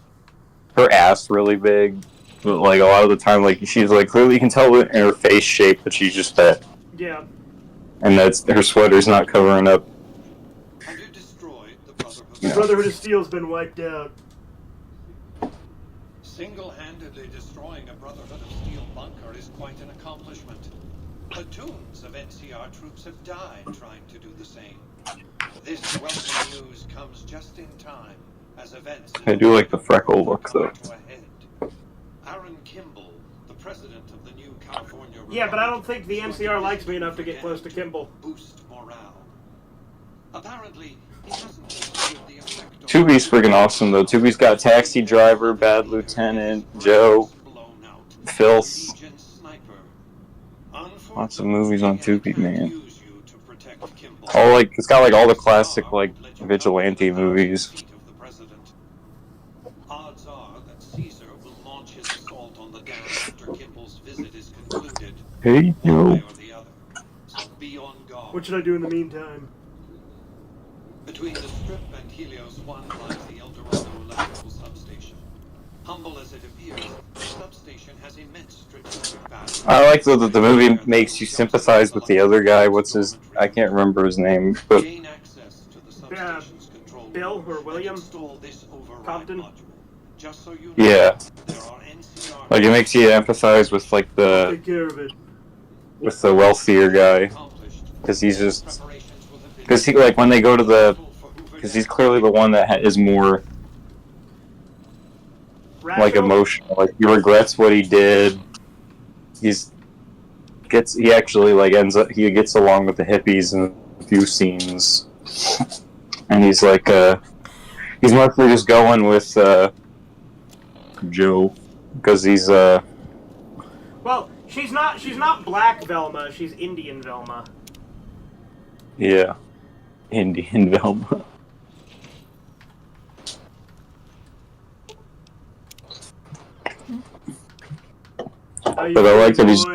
[SPEAKER 12] her ass really big. But, like, a lot of the time, like, she's, like, clearly you can tell in her face shape that she's just fat.
[SPEAKER 1] Yeah.
[SPEAKER 12] And that's, her sweater's not covering up.
[SPEAKER 6] Have you destroyed the Brotherhood?
[SPEAKER 1] The Brotherhood of Steel's been wiped out.
[SPEAKER 6] Single-handedly destroying a Brotherhood of Steel bunker is quite an accomplishment. Platoons of NCR troops have died trying to do the same. This welcome news comes just in time as events...
[SPEAKER 12] I do like the freckle look, though.
[SPEAKER 6] Aaron Kimball, the president of the new California...
[SPEAKER 1] Yeah, but I don't think the NCR likes me enough to get close to Kimball.
[SPEAKER 6] Boost morale. Apparently, he hasn't the effect of...
[SPEAKER 12] Tubi's friggin' awesome, though. Tubi's got Taxi Driver, Bad Lieutenant, Joe, Filth. Lots of movies on Tubi, man. All, like, it's got, like, all the classic, like, vigilante movies.
[SPEAKER 6] Odds are that Caesar will launch his assault on the dam after Kimball's visit is concluded.
[SPEAKER 12] Hey, yo.
[SPEAKER 6] So be on guard.
[SPEAKER 1] What should I do in the meantime?
[SPEAKER 6] Between the Strip and Helios 1 lies the El Dorado electrical substation. Humble as it appears, the substation has immense strategic value.
[SPEAKER 12] I like, though, that the movie makes you sympathize with the other guy. What's his... I can't remember his name, but...
[SPEAKER 1] Bill or William Compton.
[SPEAKER 6] Just so you know,
[SPEAKER 12] Yeah.
[SPEAKER 6] there are NCR
[SPEAKER 12] Like, it makes you empathize with, like, the...
[SPEAKER 1] Take care of it.
[SPEAKER 12] with the wealthier guy. Because he's just... Because, he, like, when they go to the... Because he's clearly the one that is more... like, emotional. Like, he regrets what he did. He actually, like, he gets along with the hippies in a few scenes. And he's like, he's mostly just going with, Joe. Because he's,
[SPEAKER 1] Well, she's not black Velma, she's Indian Velma.
[SPEAKER 12] yeah. Indian Velma. But I like that he's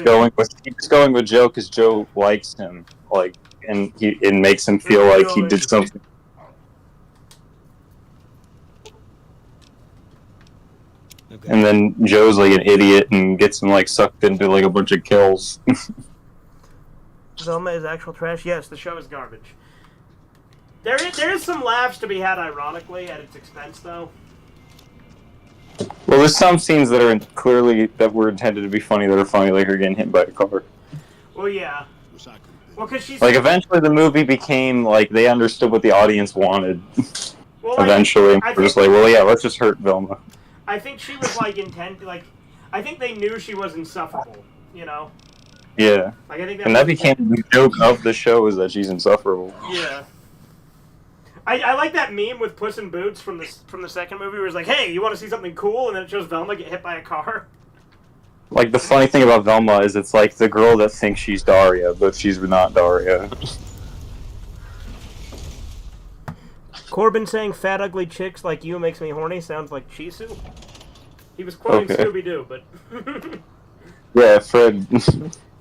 [SPEAKER 12] going with Joe because Joe likes him, like, and it makes him feel like he did something.
[SPEAKER 10] Now
[SPEAKER 12] And then Joe's like an idiot and gets him like sucked into like a bunch of kills.
[SPEAKER 1] Velma is actual trash. Yes, the show is garbage. There is some laughs to be had, ironically, at its expense, though.
[SPEAKER 12] Well, there's some scenes that are clearly that were intended to be funny that are funny, like her getting hit by a car.
[SPEAKER 1] Well, yeah. Well, because she's
[SPEAKER 12] like eventually the movie became like they understood what the audience wanted.
[SPEAKER 1] Well,
[SPEAKER 12] eventually, we're just like, well, yeah, let's just hurt Velma.
[SPEAKER 1] I think she was like I think they knew she was insufferable. You know.
[SPEAKER 12] Yeah.
[SPEAKER 1] Like, I think
[SPEAKER 12] that became the joke of the show is that she's insufferable.
[SPEAKER 1] Yeah. I like that meme with Puss in Boots from the second movie where it's like, hey, you want to see something cool? And then it shows Velma get hit by a car.
[SPEAKER 12] Like, the funny thing about Velma is it's like the girl that thinks she's Daria, but she's not Daria.
[SPEAKER 1] Corbin saying fat ugly chicks like you makes me horny sounds like Chisu. He was quoting Scooby-Doo, but...
[SPEAKER 12] yeah, Fred.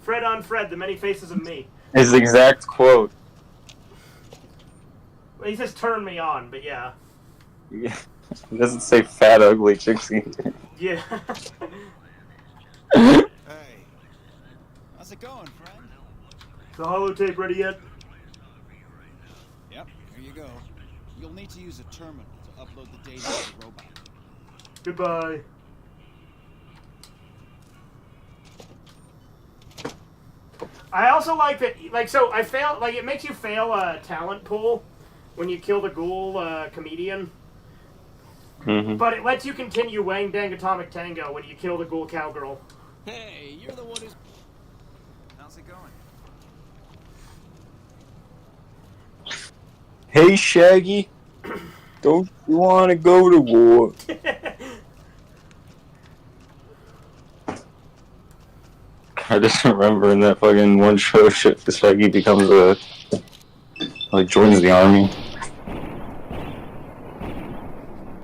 [SPEAKER 1] Fred on Fred, the many faces of me.
[SPEAKER 12] His exact quote.
[SPEAKER 1] He says turn me on, but yeah.
[SPEAKER 12] Yeah. He doesn't say fat ugly chicks either.
[SPEAKER 1] Yeah.
[SPEAKER 2] Hey. How's it going, friend?
[SPEAKER 1] Is the holotape ready yet?
[SPEAKER 2] Yep, here you go. You'll need to use a terminal to upload the data to the robot.
[SPEAKER 1] Goodbye. I also like that, like, so I fail, like, it makes you fail a talent pool when you kill the ghoul comedian.
[SPEAKER 12] Mm-hmm.
[SPEAKER 1] But it lets you continue Wang Dang Atomic Tango when you kill the ghoul cowgirl.
[SPEAKER 13] Hey, you're the one who's...
[SPEAKER 2] How's it going?
[SPEAKER 12] Hey, Shaggy. Don't you want to go to war? I just remember in that fucking one show, shit, the Shaggy becomes like, joins the army.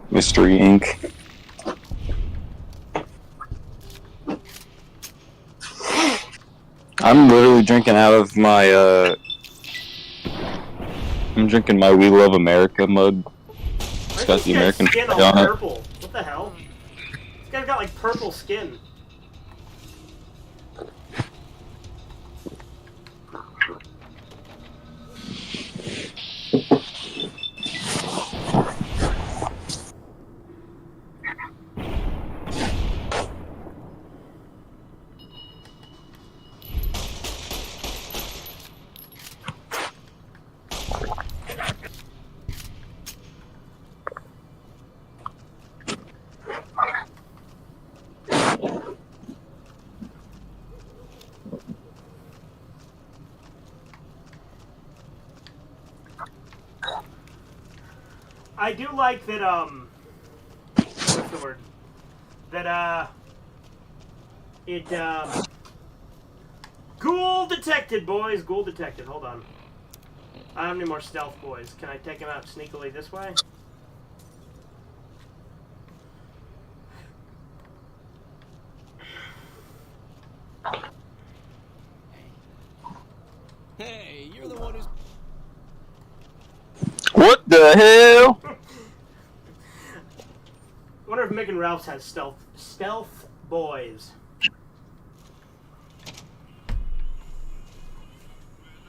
[SPEAKER 12] Mystery Inc. I'm literally drinking out of my, I'm drinking my We Love America mug. It's got the American
[SPEAKER 1] skin
[SPEAKER 12] flag
[SPEAKER 1] all
[SPEAKER 12] on it.
[SPEAKER 1] purple. What the hell? This guy's got, like, purple skin. I do like that, what's the word? That, Ghoul detected, boys! Ghoul detected, hold on. I don't have any more stealth boys. Can I take him out sneakily this way?
[SPEAKER 13] Hey, you're the one who's...
[SPEAKER 12] What the hell?
[SPEAKER 1] I wonder if Mick and Ralph's has stealth boys.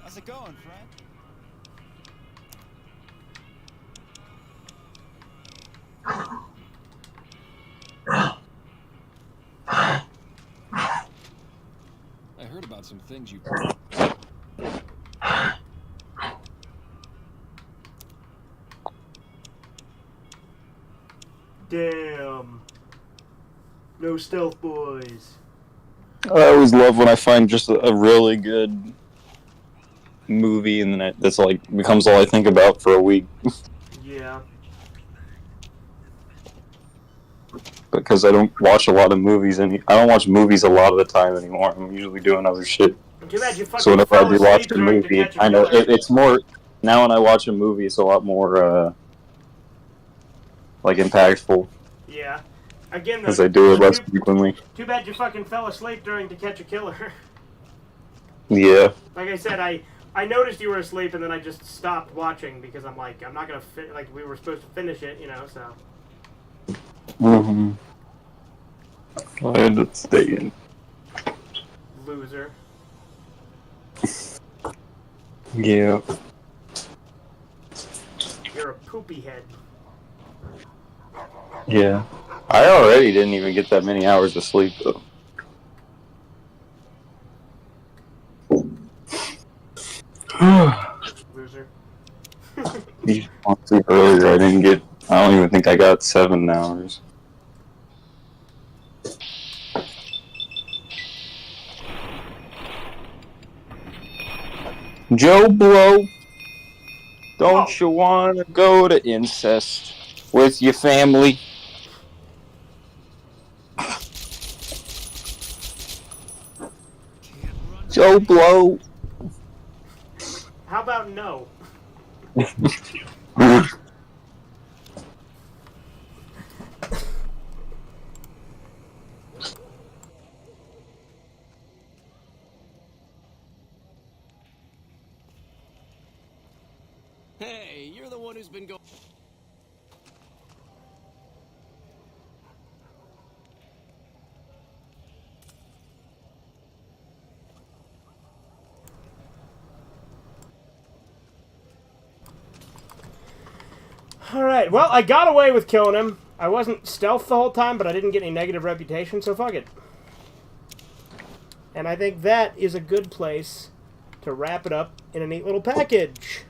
[SPEAKER 2] How's it going, friend?
[SPEAKER 11] I heard about some things you...
[SPEAKER 1] Damn. No stealth boys.
[SPEAKER 12] I always love when I find just a really good movie and then that's like becomes all I think about for a week.
[SPEAKER 1] Yeah.
[SPEAKER 12] Because I don't watch a lot of movies I don't watch movies a lot of the time anymore. I'm usually doing other shit.
[SPEAKER 1] Too bad you fucking
[SPEAKER 12] So whenever I do
[SPEAKER 1] fell
[SPEAKER 12] watch
[SPEAKER 1] asleep
[SPEAKER 12] a
[SPEAKER 1] trying to
[SPEAKER 12] movie,
[SPEAKER 1] catch a
[SPEAKER 12] I know
[SPEAKER 1] killer.
[SPEAKER 12] it's more now when I watch a movie it's a lot more like impactful.
[SPEAKER 1] Yeah. Again,
[SPEAKER 12] Because I do it less frequently.
[SPEAKER 1] Too bad you fucking fell asleep during To Catch a Killer.
[SPEAKER 12] Yeah.
[SPEAKER 1] Like I said, I noticed you were asleep and then I just stopped watching because I'm like, I'm not gonna like we were supposed to finish it, you know, so.
[SPEAKER 12] Mm-hmm. I ended up staying.
[SPEAKER 1] Loser.
[SPEAKER 12] Yeah.
[SPEAKER 1] You're a poopy head.
[SPEAKER 12] Yeah. I already didn't even get that many hours of sleep, though.
[SPEAKER 1] Loser.
[SPEAKER 12] You just want to sleep earlier. I don't even think I got 7 hours. Joe Blow, don't you want to go to incest with your family? Joe Blow.
[SPEAKER 1] How about no?
[SPEAKER 13] Hey, you're the one who's been going.
[SPEAKER 1] Alright, well, I got away with killing him. I wasn't stealth the whole time, but I didn't get any negative reputation, so fuck it. And I think that is a good place to wrap it up in a neat little package.